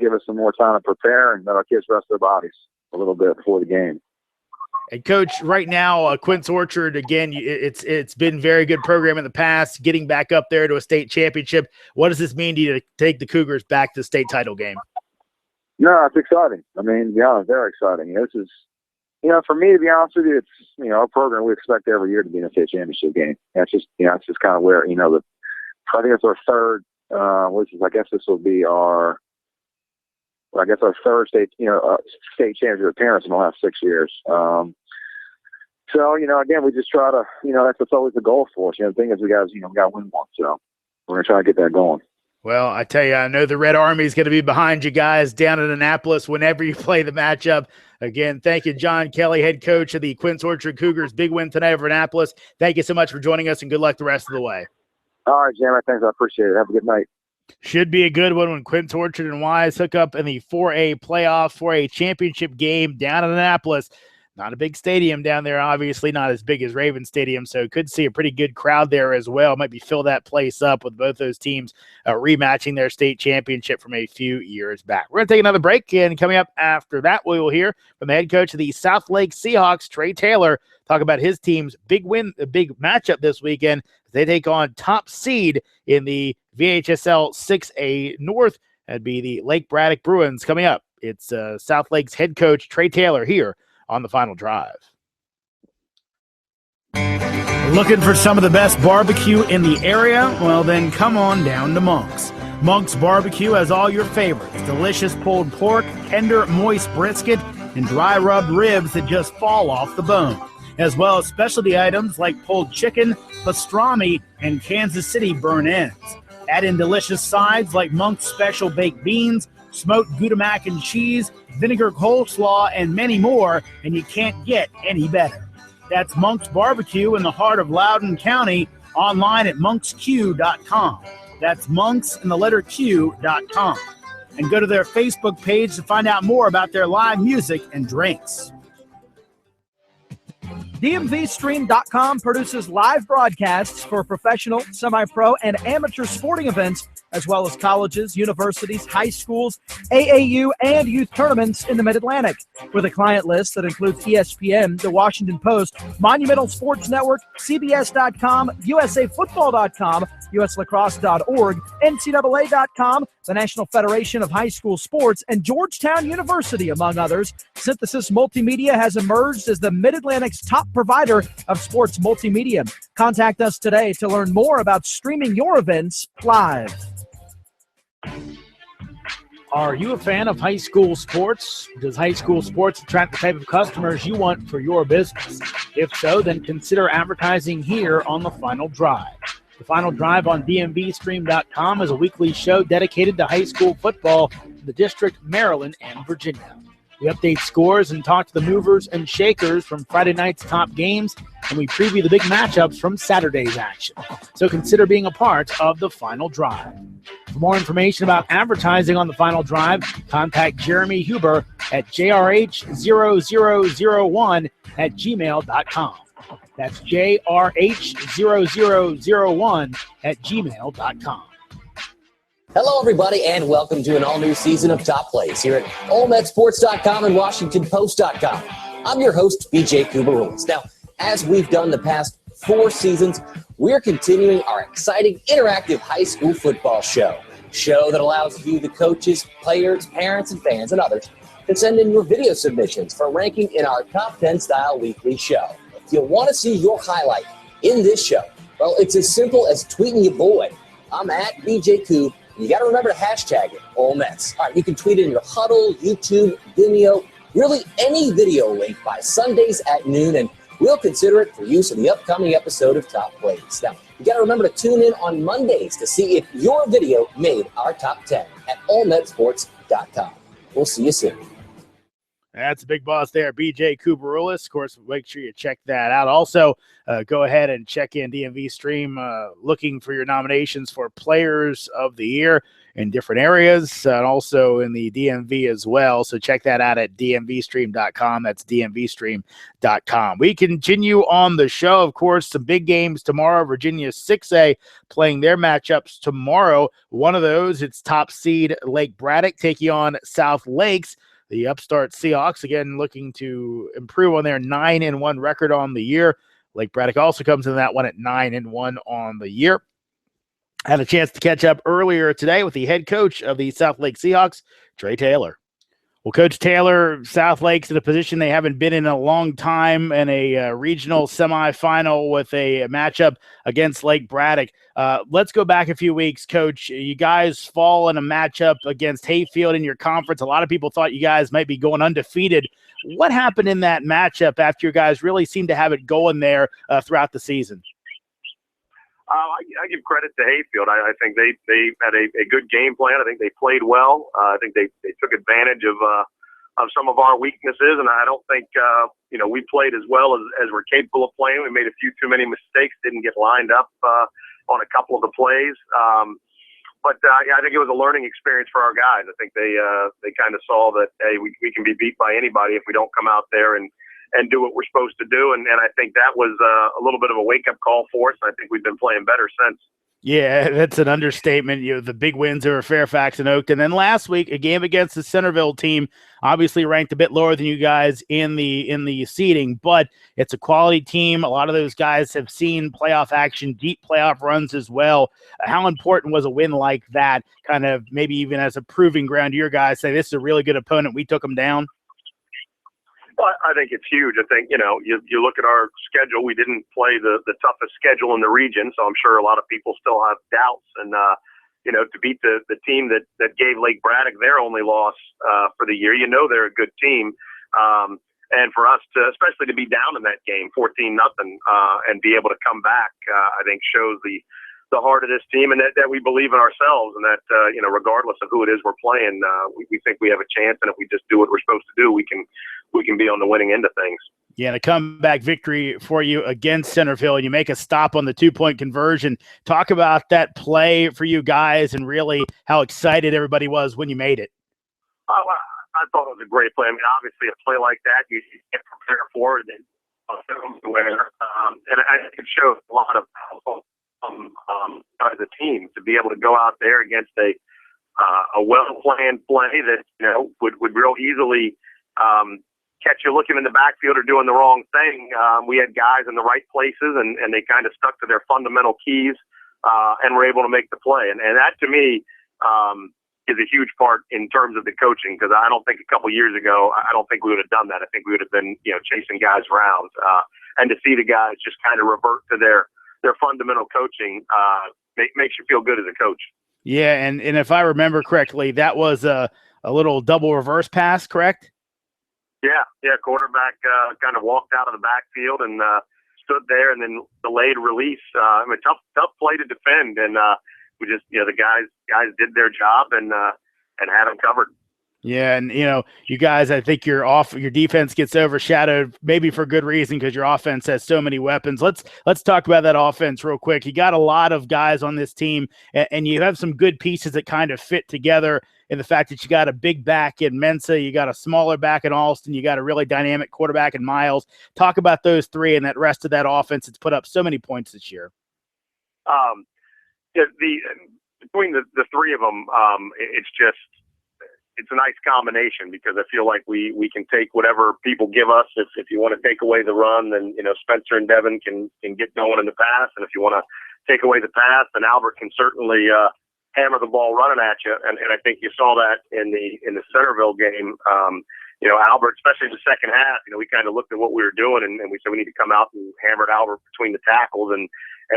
[SPEAKER 6] give us some more time to prepare and let our kids rest their bodies a little bit before the game.
[SPEAKER 1] And Coach, right now, Quince Orchard, again, it's been very good program in the past, getting back up there to a state championship. What does this mean to you to take the Cougars back to the state title game?
[SPEAKER 6] No, it's exciting. I mean, very exciting. This is, for me, to be honest with you, it's, a program we expect every year to be in a state championship game. That's just, it's just kind of where, I think it's our third, I guess this will be our third state championship appearance in the last 6 years. So, again, we just try to, that's always the goal for us. The thing is we got to win one. So we're going to try to get that going.
[SPEAKER 1] Well, I tell you, I know the Red Army is going to be behind you guys down in Annapolis whenever you play the matchup. Again, thank you, John Kelly, head coach of the Quince Orchard Cougars. Big win tonight over Annapolis. Thank you so much for joining us, and good luck the rest of the way.
[SPEAKER 6] All right, Jeremy. Thanks. I appreciate it. Have a good night.
[SPEAKER 1] Should be a good one when Quince Orchard and Wise hook up in the 4A playoff, 4A championship game down in Annapolis. Not a big stadium down there, obviously not as big as Raven Stadium, so could see a pretty good crowd there as well. Might be fill that place up with both those teams rematching their state championship from a few years back. We're going to take another break, and coming up after that, we will hear from the head coach of the South Lake Seahawks, Trey Taylor, talk about his team's big matchup this weekend. They take on top seed in the VHSL 6A North. That'd be the Lake Braddock Bruins coming up. It's South Lake's head coach, Trey Taylor, here on The Final Drive.
[SPEAKER 3] Looking for some of the best barbecue in the area? Well, then come on down to Monk's. Monk's Barbecue has all your favorites: delicious pulled pork, tender, moist brisket, and dry rubbed ribs that just fall off the bone, as well as specialty items like pulled chicken, pastrami, and Kansas City burnt ends. Add in delicious sides like Monk's special baked beans, smoked Gouda mac and cheese, vinegar coleslaw, and many more, and you can't get any better. That's Monk's Barbecue in the heart of Loudoun County, online at monksq.com. That's monks and the letter Q.com. And go to their Facebook page to find out more about their live music and drinks.
[SPEAKER 4] DMVSTREAM.com produces live broadcasts for professional, semi-pro, and amateur sporting events, as well as colleges, universities, high schools, AAU, and youth tournaments in the Mid-Atlantic. With a client list that includes ESPN, The Washington Post, Monumental Sports Network, CBS.com, USAFootball.com, USLacrosse.org, NCAA.com, the National Federation of High School Sports, and Georgetown University, among others, Synthesis Multimedia has emerged as the Mid-Atlantic's top provider of sports multimedia. Contact us today to learn more about streaming your events live.
[SPEAKER 3] Are you a fan of high school sports? Does high school sports attract the type of customers you want for your business? If so, then consider advertising here on The Final Drive. The Final Drive on DMVSTREAM.com is a weekly show dedicated to high school football in the District, Maryland, and Virginia. We update scores and talk to the movers and shakers from Friday night's top games, and we preview the big matchups from Saturday's action. So consider being a part of The Final Drive. For more information about advertising on The Final Drive, contact Jeremy Huber at jrh0001@gmail.com. That's JRH0001 at gmail.com.
[SPEAKER 5] Hello, everybody, and welcome to an all-new season of Top Plays here at OleMetSports.com and WashingtonPost.com. I'm your host, BJ Kubarulis. Now, as we've done the past 4 seasons, we're continuing our exciting, interactive high school football show that allows you, the coaches, players, parents, and fans, and others, to send in your video submissions for ranking in our Top 10 style weekly show. If you want to see your highlight in this show, well, it's as simple as tweeting your boy. I'm at BJ Koob. You got to remember to hashtag it, Ole Mets. All right, you can tweet it in your Huddle, YouTube, Vimeo, really any video link by Sundays at noon, and we'll consider it for use in the upcoming episode of Top Plays. Now, you got to remember to tune in on Mondays to see if your video made our top 10 at OleMetSports.com. We'll see you soon.
[SPEAKER 1] That's a big boss there, BJ Kubarulis. Of course, make sure you check that out. Also, go ahead and check in DMV Stream, looking for your nominations for Players of the Year in different areas, and also in the DMV as well. So check that out at DMVSTREAM.com. That's DMVSTREAM.com. We continue on the show. Of course, some big games tomorrow. Virginia 6A playing their matchups tomorrow. One of those, it's top seed Lake Braddock taking on South Lakes. The upstart Seahawks, again, looking to improve on their 9-1 record on the year. Lake Braddock also comes in that one at 9-1 on the year. Had a chance to catch up earlier today with the head coach of the South Lake Seahawks, Trey Taylor. Well, Coach Taylor, South Lake's in a position they haven't been in a long time in a regional semifinal with a matchup against Lake Braddock. Let's go back a few weeks, Coach. You guys fall in a matchup against Hayfield in your conference. A lot of people thought you guys might be going undefeated. What happened in that matchup after you guys really seemed to have it going there throughout the season?
[SPEAKER 7] I give credit to Hayfield. I think they had a good game plan. I think they played well. I think they took advantage of some of our weaknesses, and I don't think we played as well as we're capable of playing. We made a few too many mistakes, didn't get lined up on a couple of the plays. But I think it was a learning experience for our guys. I think they kind of saw that, hey, we can be beat by anybody if we don't come out there and do what we're supposed to do. And I think that was a little bit of a wake-up call for us. I think we've been playing better since.
[SPEAKER 1] Yeah, that's an understatement. The big wins over Fairfax and Oakton. Then last week, a game against the Centerville team, obviously ranked a bit lower than you guys in the seeding, but it's a quality team. A lot of those guys have seen playoff action, deep playoff runs as well. How important was a win like that, kind of maybe even as a proving ground to your guys, say this is a really good opponent, we took them down?
[SPEAKER 7] Well, I think it's huge. I think, you look at our schedule, we didn't play the toughest schedule in the region, so I'm sure a lot of people still have doubts. And, to beat the team that gave Lake Braddock their only loss for the year, they're a good team. And for us especially to be down in that game, 14-0, and be able to come back, I think shows the heart of this team and that we believe in ourselves and that, regardless of who it is we're playing, we think we have a chance. And if we just do what we're supposed to do, we can be on the winning end of things.
[SPEAKER 1] Yeah, and a comeback victory for you against Centerville, and you make a stop on the 2-point conversion. Talk about that play for you guys and really how excited everybody was when you made it.
[SPEAKER 7] I thought it was a great play. I mean, obviously a play like that, you get prepared for it and I think it shows a lot of as a team to be able to go out there against a well-planned play that, would real easily catch you looking in the backfield or doing the wrong thing. We had guys in the right places and they kind of stuck to their fundamental keys and were able to make the play. And that to me is a huge part in terms of the coaching, because I don't think a couple years ago, I don't think we would have done that. I think we would have been, chasing guys around. And to see the guys just kind of revert to their fundamental coaching makes you feel good as a coach.
[SPEAKER 1] Yeah, and if I remember correctly, that was a little double reverse pass, correct?
[SPEAKER 7] Yeah. Quarterback kind of walked out of the backfield and stood there, and then delayed release. Tough play to defend, and we just, the guys did their job and had them covered.
[SPEAKER 1] Yeah, and you guys, I think your defense gets overshadowed, maybe for good reason, because your offense has so many weapons. Let's talk about that offense real quick. You got a lot of guys on this team, and you have some good pieces that kind of fit together. in the fact that you got a big back in Mensa, you got a smaller back in Alston, you got a really dynamic quarterback in Miles. Talk about those three and that rest of that offense that's put up so many points this year.
[SPEAKER 7] Between the three of them, it's a nice combination because I feel like we can take whatever people give us. If you want to take away the run, then Spencer and Devin can get going in the pass, and if you want to take away the pass, then Albert can certainly hammer the ball running at you. And I think you saw that in the Centerville game. Albert, especially in the second half, we kind of looked at what we were doing and we said we need to come out and hammer Albert between the tackles, and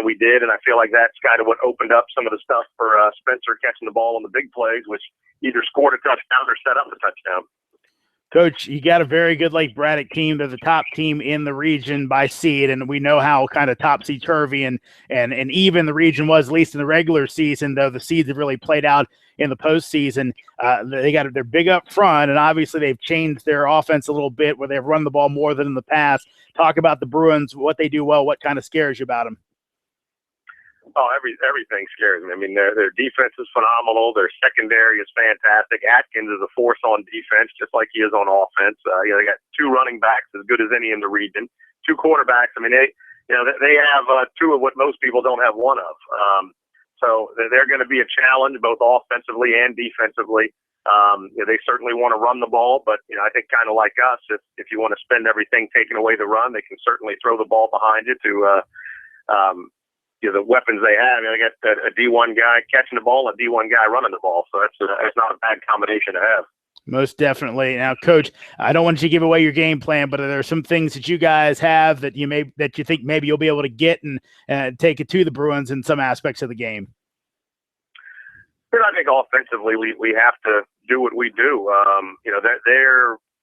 [SPEAKER 7] we did. And I feel like that's kind of what opened up some of the stuff for Spencer catching the ball on the big plays, which either scored a touchdown or set up a touchdown.
[SPEAKER 1] Coach, you got a very good Lake Braddock team. They're the top team in the region by seed, and we know how kind of topsy-turvy and even the region was, at least in the regular season, though the seeds have really played out in the postseason. They're big up front, and obviously they've changed their offense a little bit where they've run the ball more than in the past. Talk about the Bruins, what they do well, what kind of scares you about them?
[SPEAKER 7] Oh, everything scares me. I mean, their defense is phenomenal. Their secondary is fantastic. Atkins is a force on defense, just like he is on offense. They got two running backs as good as any in the region. Two quarterbacks. I mean, they have two of what most people don't have one of. So they're going to be a challenge both offensively and defensively. They certainly want to run the ball, but I think kind of like us, if you want to spend everything taking away the run, they can certainly throw the ball behind you to the weapons they have. They got a D1 guy catching the ball and a D1 guy running the ball, so that's not a bad combination to have.
[SPEAKER 1] Most definitely. Now, Coach, I don't want you to give away your game plan, but are there some things that you guys have that you think maybe you'll be able to get and take it to the Bruins in some aspects of the game?
[SPEAKER 7] I think offensively we have to do what we do.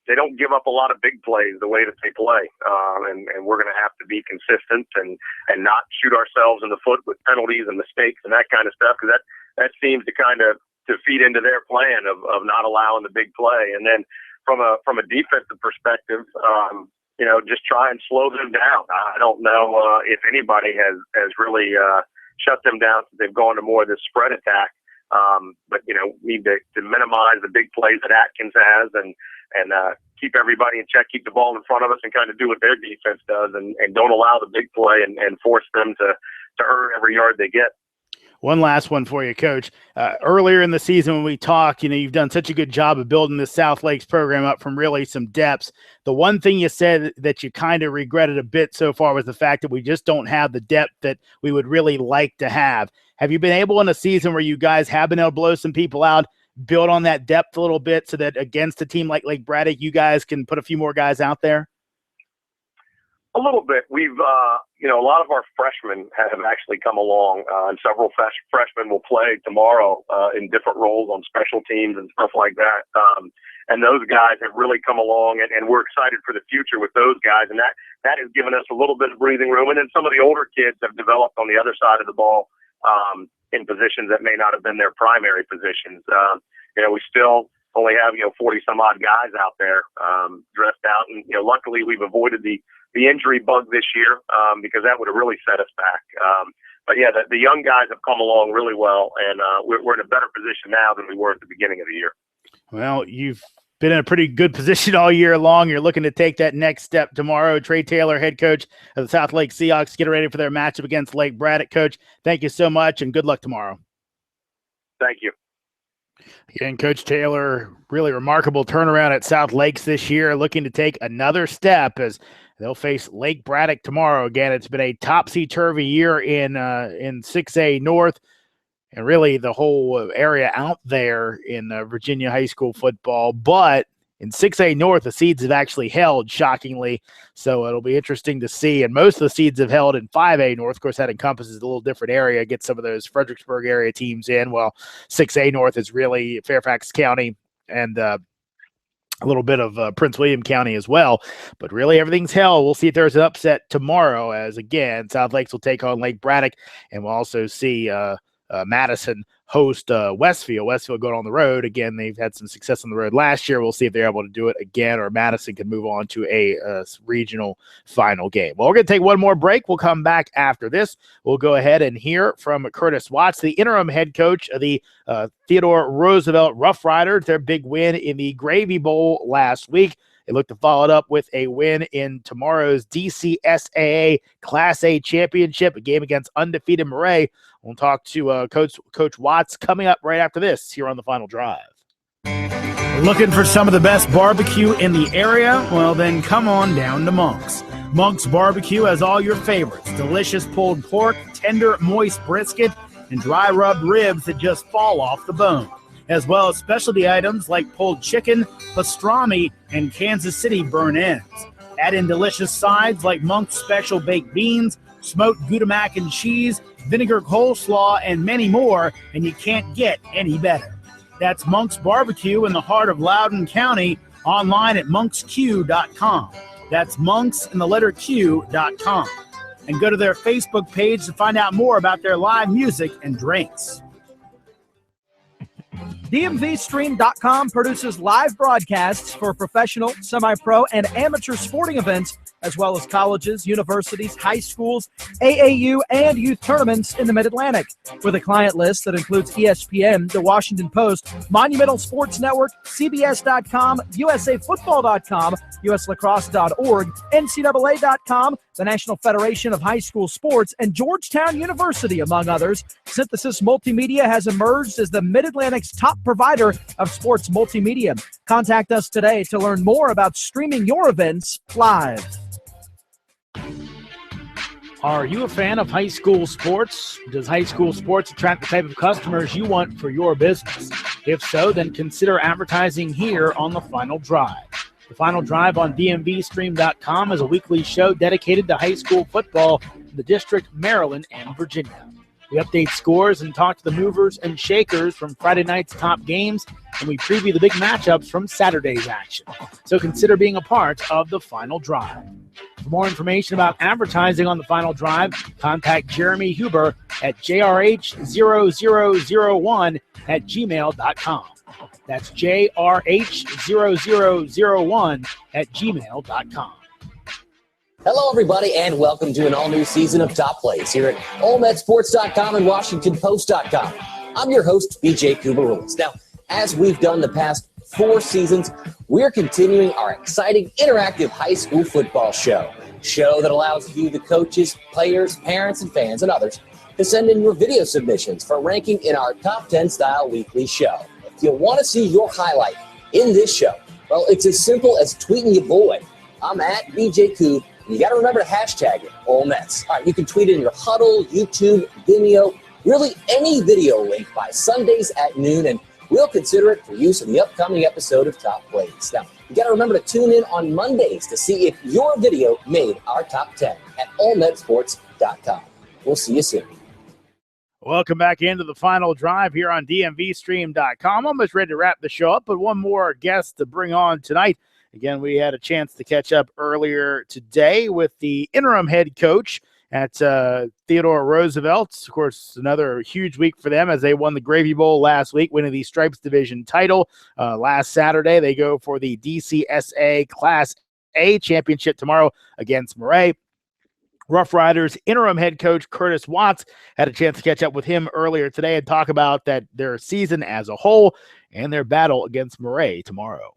[SPEAKER 7] They don't give up a lot of big plays the way that they play, and we're going to have to be consistent and not shoot ourselves in the foot with penalties and mistakes and that kind of stuff, because that seems to kind of to feed into their plan of not allowing the big play. And then from a defensive perspective, just try and slow them down. I don't know if anybody has really shut them down since they've gone to more of this spread attack. But need to minimize the big plays that Atkins has and keep everybody in check, keep the ball in front of us, and kind of do what their defense does, and don't allow the big play and force them to earn every yard they get.
[SPEAKER 1] One last one for you, Coach. Earlier in the season when we talked, you've done such a good job of building this South Lakes program up from really some depths. The one thing you said that you kind of regretted a bit so far was the fact that we just don't have the depth that we would really like to have. Have you been able in a season where you guys have been able to blow some people out, build on that depth a little bit so that against a team like Lake Braddock, you guys can put a few more guys out there?
[SPEAKER 7] A little bit. We've, a lot of our freshmen have actually come along, and several freshmen will play tomorrow in different roles on special teams and stuff like that. And those guys have really come along, and we're excited for the future with those guys. And that has given us a little bit of breathing room. And then some of the older kids have developed on the other side of the ball in positions that may not have been their primary positions. We still only have 40 some odd guys out there dressed out, and luckily we've avoided the injury bug this year because that would have really set us back. But yeah, the young guys have come along really well, and we're in a better position now than we were at the beginning of the year. Well,
[SPEAKER 1] you've been in a pretty good position all year long. You're looking to take that next step tomorrow. Trey Taylor, head coach of the South Lake Seahawks, getting ready for their matchup against Lake Braddock. Coach, thank you so much, and good luck tomorrow.
[SPEAKER 7] Thank you.
[SPEAKER 1] Again, Coach Taylor, really remarkable turnaround at South Lakes this year, looking to take another step as they'll face Lake Braddock tomorrow. Again, it's been a topsy-turvy year in 6A North, and really the whole area out there in Virginia high school football. But in 6A North, the seeds have actually held, shockingly. So it'll be interesting to see. And most of the seeds have held in 5A North. Of course, that encompasses a little different area, get some of those Fredericksburg area teams in. Well, 6A North is really Fairfax County and a little bit of Prince William County as well. But really everything's held. We'll see if there's an upset tomorrow as, again, South Lakes will take on Lake Braddock. And we'll also see Madison host Westfield. Westfield going on the road. Again, they've had some success on the road last year. We'll see if they're able to do it again, or Madison can move on to a regional final game. Well, we're going to take one more break. We'll come back after this. We'll go ahead and hear from Curtis Watts, the interim head coach of the Theodore Roosevelt Rough Riders, their big win in the Gravy Bowl last week. They look to follow it up with a win in tomorrow's DCSAA Class A Championship, a game against undefeated Murray. We'll talk to Coach Watts coming up right after this here on The Final Drive.
[SPEAKER 3] Looking for some of the best barbecue in the area? Well, then come on down to Monk's. Monk's Barbecue has all your favorites: delicious pulled pork, tender, moist brisket, and dry rubbed ribs that just fall off the bone, as well as specialty items like pulled chicken, pastrami, and Kansas City burnt ends. Add in delicious sides like Monk's special baked beans, smoked Gouda mac and cheese, vinegar coleslaw, and many more, and you can't get any better. That's Monk's Barbecue in the heart of Loudoun County, online at monksq.com. That's monks in the letter Q.com. And go to their Facebook page to find out more about their live music and drinks.
[SPEAKER 4] DMVSTREAM.com produces live broadcasts for professional, semi-pro, and amateur sporting events, as well as colleges, universities, high schools, AAU, and youth tournaments in the Mid-Atlantic. With a client list that includes ESPN, The Washington Post, Monumental Sports Network, CBS.com, USAFootball.com, USLacrosse.org, NCAA.com, the National Federation of High School Sports, and Georgetown University, among others, Synthesis Multimedia has emerged as the Mid-Atlantic's top provider of sports multimedia. Contact us today to learn more about streaming your events live.
[SPEAKER 1] Are you a fan of high school sports? Does high school sports attract the type of customers you want for your business? If so, then consider advertising here on The Final Drive. The Final Drive on DMVSTREAM.com is a weekly show dedicated to high school football in the District, Maryland, and Virginia. We update scores and talk to the movers and shakers from Friday night's top games, and we preview the big matchups from Saturday's action. So consider being a part of The Final Drive. For more information about advertising on The Final Drive, contact Jeremy Huber at jrh0001@gmail.com. That's jrh0001@gmail.com.
[SPEAKER 5] Hello, everybody, and welcome to an all-new season of Top Plays here at OleMetSports.com and WashingtonPost.com. I'm your host, BJ Kubarulis. Now, as we've done the past 4 seasons, we're continuing our exciting, interactive high school football show that allows you, the coaches, players, parents, and fans, and others, to send in your video submissions for ranking in our Top 10 style weekly show. If you want to see your highlight in this show, well, it's as simple as tweeting your boy. I'm at BJ Koob. You got to remember to hashtag it, Ole Mets. All right, you can tweet it in your Huddle, YouTube, Vimeo, really any video link by Sundays at noon, and we'll consider it for use in the upcoming episode of Top Plays. Now, you got to remember to tune in on Mondays to see if your video made our top 10 at OleMetSports.com. We'll see you soon.
[SPEAKER 1] Welcome back into The Final Drive here on DMVStream.com. Almost ready to wrap the show up, but one more guest to bring on tonight. Again, we had a chance to catch up earlier today with the interim head coach at Theodore Roosevelt. Of course, another huge week for them as they won the Gravy Bowl last week, winning the Stripes Division title. Last Saturday, they go for the DCSA Class A Championship tomorrow against Murray. Rough Riders interim head coach Curtis Watts had a chance to catch up with him earlier today and talk about their season as a whole and their battle against Murray tomorrow.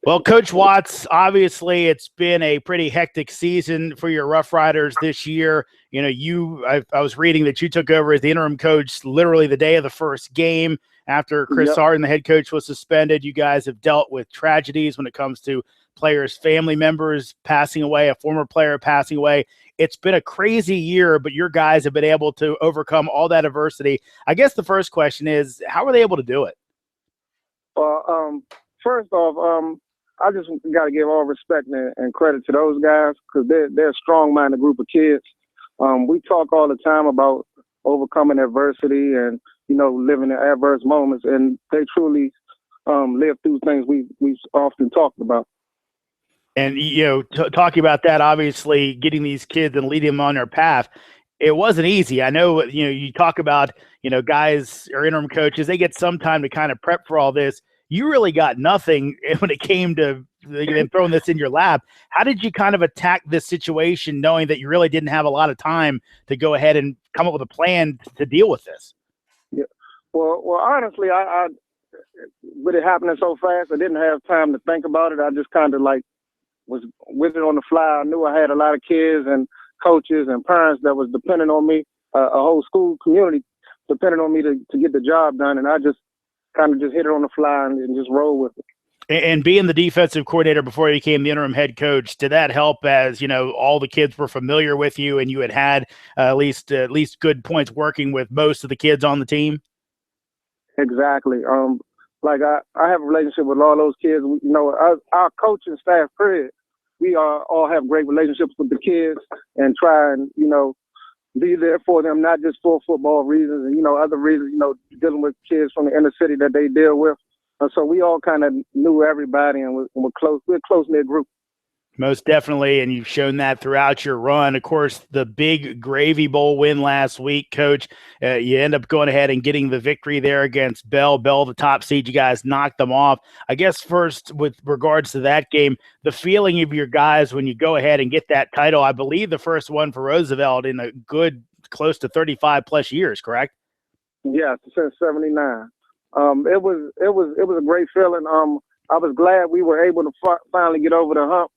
[SPEAKER 1] Well, Coach Watts, obviously it's been a pretty hectic season for your Rough Riders this year. You know, I was reading that you took over as the interim coach literally the day of the first game after Chris Harden, the head coach, was suspended. You guys have dealt with tragedies when it comes to players' family members passing away, a former player passing away. It's been a crazy year, but your guys have been able to overcome all that adversity. I guess the first question is, how were they able to do it?
[SPEAKER 8] First off, I just got to give all respect and credit to those guys because they're a strong-minded group of kids. We talk all the time about overcoming adversity and, living in adverse moments, and they truly live through things we've often talked about.
[SPEAKER 1] And, talking about that, obviously getting these kids and leading them on their path, It wasn't easy. I know, you talk about, guys or interim coaches, they get some time to kind of prep for all this. You really got nothing when it came to them throwing this in your lap. How did you kind of attack this situation knowing that you really didn't have a lot of time to go ahead and come up with a plan to deal with this?
[SPEAKER 8] Yeah. Well, honestly, I with it happening so fast, I didn't have time to think about it. I just kind of was with it on the fly. I knew I had a lot of kids and coaches and parents that was depending on me, a whole school community depending on me to get the job done. And I just kind of just hit it on the fly and just roll with it.
[SPEAKER 1] And being the defensive coordinator before you became the interim head coach, did that help as, all the kids were familiar with you and you had at least good points working with most of the kids on the team?
[SPEAKER 8] Exactly. I have a relationship with all those kids. Our coaching staff, period, we all have great relationships with the kids and try and, be there for them, not just for football reasons and, other reasons, dealing with kids from the inner city that they deal with. And so we all kind of knew everybody and we're close. We're a close-knit group.
[SPEAKER 1] Most definitely, and you've shown that throughout your run. Of course, the big Gravy Bowl win last week, Coach, you end up going ahead and getting the victory there against Bell. Bell, the top seed, you guys knocked them off. I guess first, with regards to that game, the feeling of your guys when you go ahead and get that title, I believe the first one for Roosevelt in a good close to 35-plus years, correct?
[SPEAKER 8] Yeah, since '79. It was a great feeling. I was glad we were able to finally get over the hump.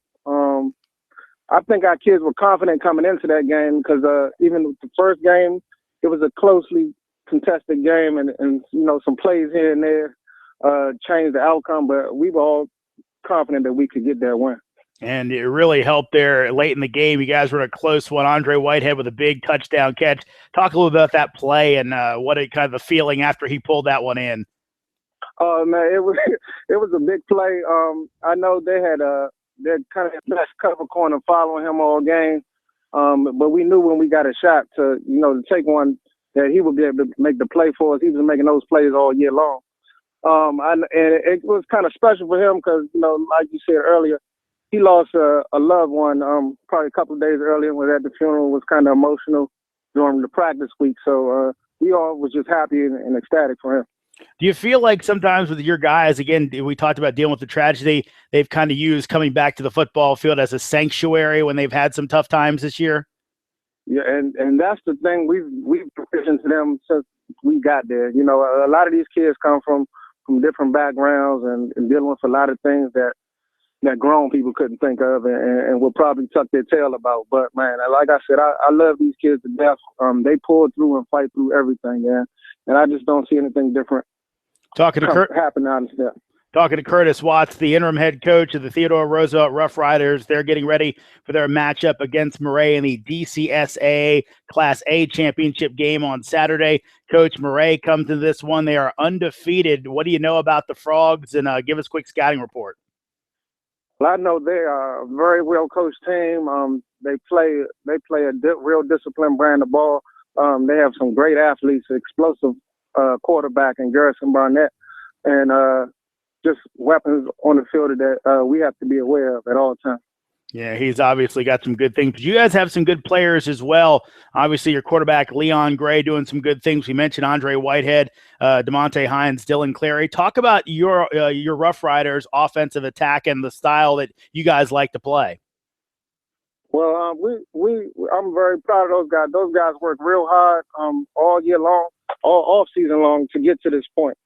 [SPEAKER 8] I think our kids were confident coming into that game because even with the first game, it was a closely contested game and some plays here and there changed the outcome, but we were all confident that we could get that win.
[SPEAKER 1] And it really helped there late in the game. You guys were in a close one. Andre Whitehead with a big touchdown catch. Talk a little about that play and what it kind of the feeling after he pulled that one in.
[SPEAKER 8] Oh man, it was a big play. I know they had their kind of best cover corner following him all game. But we knew when we got a shot to take one that he would be able to make the play for us. He was making those plays all year long. And it was kind of special for him because, like you said earlier, he lost a loved one probably a couple of days earlier. Was at the funeral, was kind of emotional during the practice week. So we all was just happy and ecstatic for him.
[SPEAKER 1] Do you feel like sometimes with your guys, again, we talked about dealing with the tragedy, they've kind of used coming back to the football field as a sanctuary when they've had some tough times this year?
[SPEAKER 8] Yeah, and that's the thing we've provisioned to them since we got there. A lot of these kids come from different backgrounds and dealing with a lot of things that grown people couldn't think of and will probably tuck their tail about. But, man, like I said, I love these kids to death. They pull through and fight through everything, yeah. And I just don't see anything different happen out of that.
[SPEAKER 1] Talking to Curtis Watts, the interim head coach of the Theodore Roosevelt Rough Riders. They're getting ready for their matchup against Murray in the DCSA Class A championship game on Saturday. Coach, Murray comes to this one. They are undefeated. What do you know about the Frogs? And give us a quick scouting report.
[SPEAKER 8] Well, I know they are a very well-coached team. They play a real disciplined brand of ball. They have some great athletes, explosive quarterback in Garrison Barnett, and just weapons on the field that we have to be aware of at all times.
[SPEAKER 1] Yeah, he's obviously got some good things. But you guys have some good players as well. Obviously, your quarterback, Leon Gray, doing some good things. We mentioned Andre Whitehead, DeMonte Hines, Dylan Clary. Talk about your Rough Riders offensive attack and the style that you guys like to play.
[SPEAKER 8] Well, I'm very proud of those guys. Those guys work real hard all year long, all off season long to get to this point.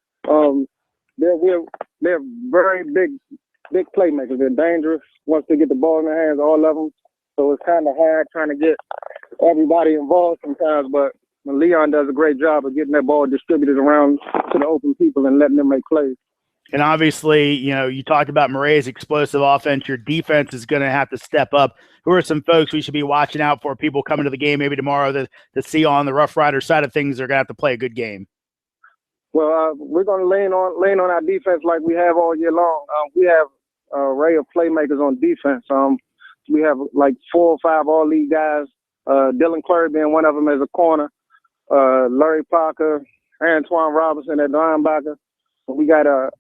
[SPEAKER 8] They're very big playmakers. They're dangerous once they get the ball in their hands, all of them. So it's kind of hard trying to get everybody involved sometimes. But Leon does a great job of getting that ball distributed around to the open people and letting them make plays.
[SPEAKER 1] And obviously, you talked about Murray's explosive offense. Your defense is going to have to step up. Who are some folks we should be watching out for, people coming to the game maybe tomorrow to see on the Rough Rider side of things they're going to have to play a good game?
[SPEAKER 8] Well, we're going to lean on our defense like we have all year long. We have an array of playmakers on defense. We have like 4 or 5 all-league guys, Dylan Clary being one of them as a corner, Larry Parker, Antoine Robinson at linebacker. We got a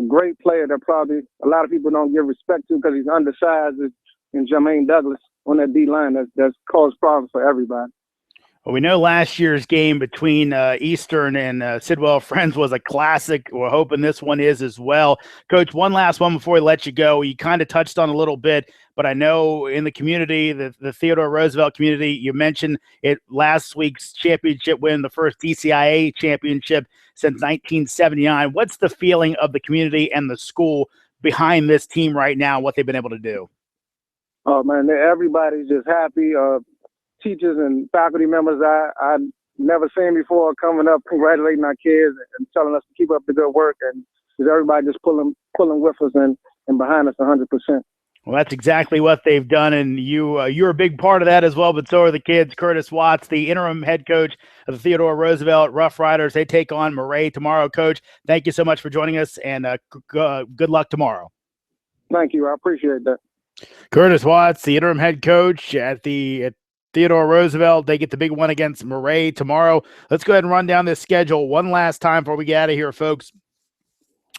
[SPEAKER 8] great player that probably a lot of people don't give respect to because he's undersized, and Jermaine Douglas on that D-line that's caused problems for everybody.
[SPEAKER 1] Well, we know last year's game between Eastern and Sidwell Friends was a classic. We're hoping this one is as well. Coach, one last one before we let you go. You kind of touched on a little bit, but I know in the community, the Theodore Roosevelt community, you mentioned it last week's championship win, the first DCIA championship since 1979. What's the feeling of the community and the school behind this team right now, what they've been able to do?
[SPEAKER 8] Oh, man, everybody's just happy. Teachers and faculty members I never seen before coming up, congratulating our kids and telling us to keep up the good work, and everybody just pulling with us and behind us 100%.
[SPEAKER 1] Well, that's exactly what they've done, and you're a big part of that as well, but so are the kids. Curtis Watts, the interim head coach of the Theodore Roosevelt Rough Riders. They take on Murray tomorrow. Coach, thank you so much for joining us, and good luck tomorrow.
[SPEAKER 8] Thank you. I appreciate that.
[SPEAKER 1] Curtis Watts, the interim head coach at Theodore Roosevelt. They get the big one against Murray tomorrow. Let's go ahead and run down this schedule one last time before we get out of here, folks.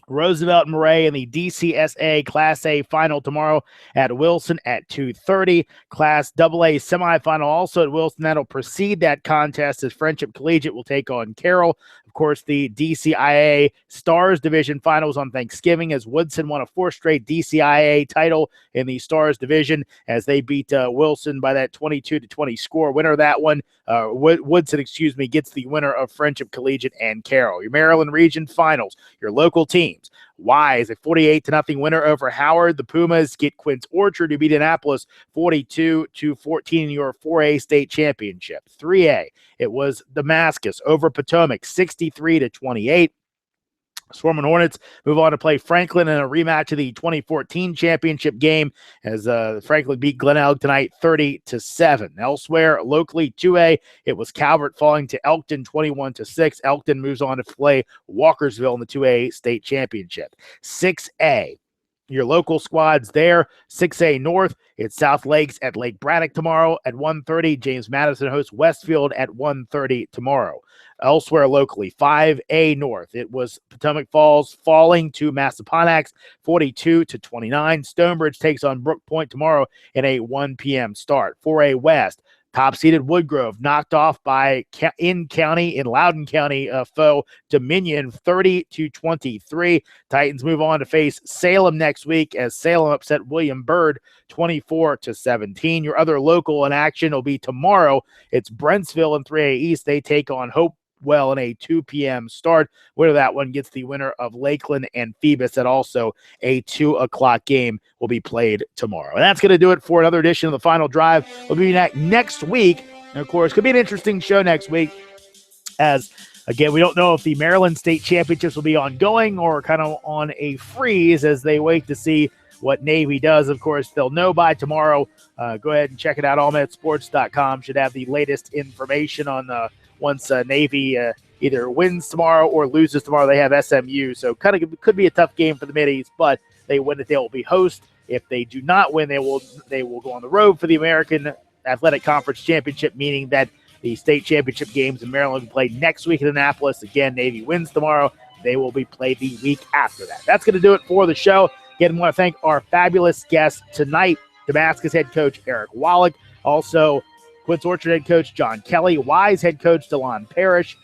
[SPEAKER 1] Roosevelt and Murray in the DCSA Class A final tomorrow at Wilson at 2:30. Class AA semifinal also at Wilson. That'll precede that contest as Friendship Collegiate will take on Carroll. Of course, the DCIA Stars Division finals on Thanksgiving as Woodson won a fourth straight DCIA title in the Stars Division as they beat Wilson by that 22-20 score. Winner of that one, Woodson, gets the winner of Friendship Collegiate and Carroll. Your Maryland Region finals, your local teams. Wise, a 48-0 winner over Howard. The Pumas get Quince Orchard, who beat Annapolis 42-14 in your 4A state championship. 3A, it was Damascus over Potomac 63-28. Swarman Hornets move on to play Franklin in a rematch of the 2014 championship game as Franklin beat Glen Elg tonight 30-7. Elsewhere, locally 2A, it was Calvert falling to Elkton 21-6. Elkton moves on to play Walkersville in the 2A state championship. 6A, your local squads there. 6A North, it's South Lakes at Lake Braddock tomorrow at 1:30. James Madison hosts Westfield at 1:30 tomorrow. Elsewhere locally, 5A North, it was Potomac Falls falling to Massaponax 42-29. Stonebridge takes on Brook Point tomorrow in a 1 p.m. start. 4A West, top-seeded Woodgrove knocked off by in Loudoun County foe Dominion 30-23. Titans move on to face Salem next week as Salem upset William Byrd 24-17. Your other local in action will be tomorrow. It's Brentsville in 3A East. They take on Hopewell in a 2 p.m. start. Winner that one gets the winner of Lakeland and Phoebus. That also a 2 o'clock game will be played tomorrow. And that's going to do it for another edition of the Final Drive. We'll be back next week. And, of course, could be an interesting show next week as, again, we don't know if the Maryland State Championships will be ongoing or kind of on a freeze as they wait to see what Navy does. Of course, they'll know by tomorrow. Go ahead and check it out. AllMetSports.com should have the latest information on once Navy either wins tomorrow or loses tomorrow. They have SMU, so kind of could be a tough game for the Middies, but they win it, they will be host. If they do not win, they will go on the road for the American Athletic Conference Championship, meaning that the state championship games in Maryland will be played next week in Annapolis. Again, Navy wins tomorrow. They will be played the week after that. That's going to do it for the show. Again, I want to thank our fabulous guests tonight, Damascus head coach Eric Wallach, also Quince Orchard head coach John Kelly, Wise head coach DeLon Parrish.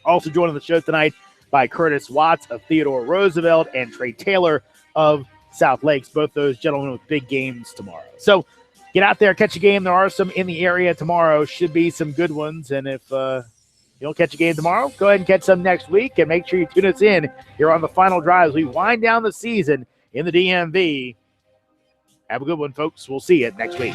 [SPEAKER 1] Also joining the show tonight by Curtis Watts of Theodore Roosevelt and Trey Taylor of South Lakes, both those gentlemen with big games tomorrow. So get out there, catch a game. There are some in the area tomorrow. Should be some good ones. And if you don't catch a game tomorrow, go ahead and catch some next week. And make sure you tune us in here on the Final Drive as we wind down the season in the DMV. Have a good one, folks. We'll see you next week.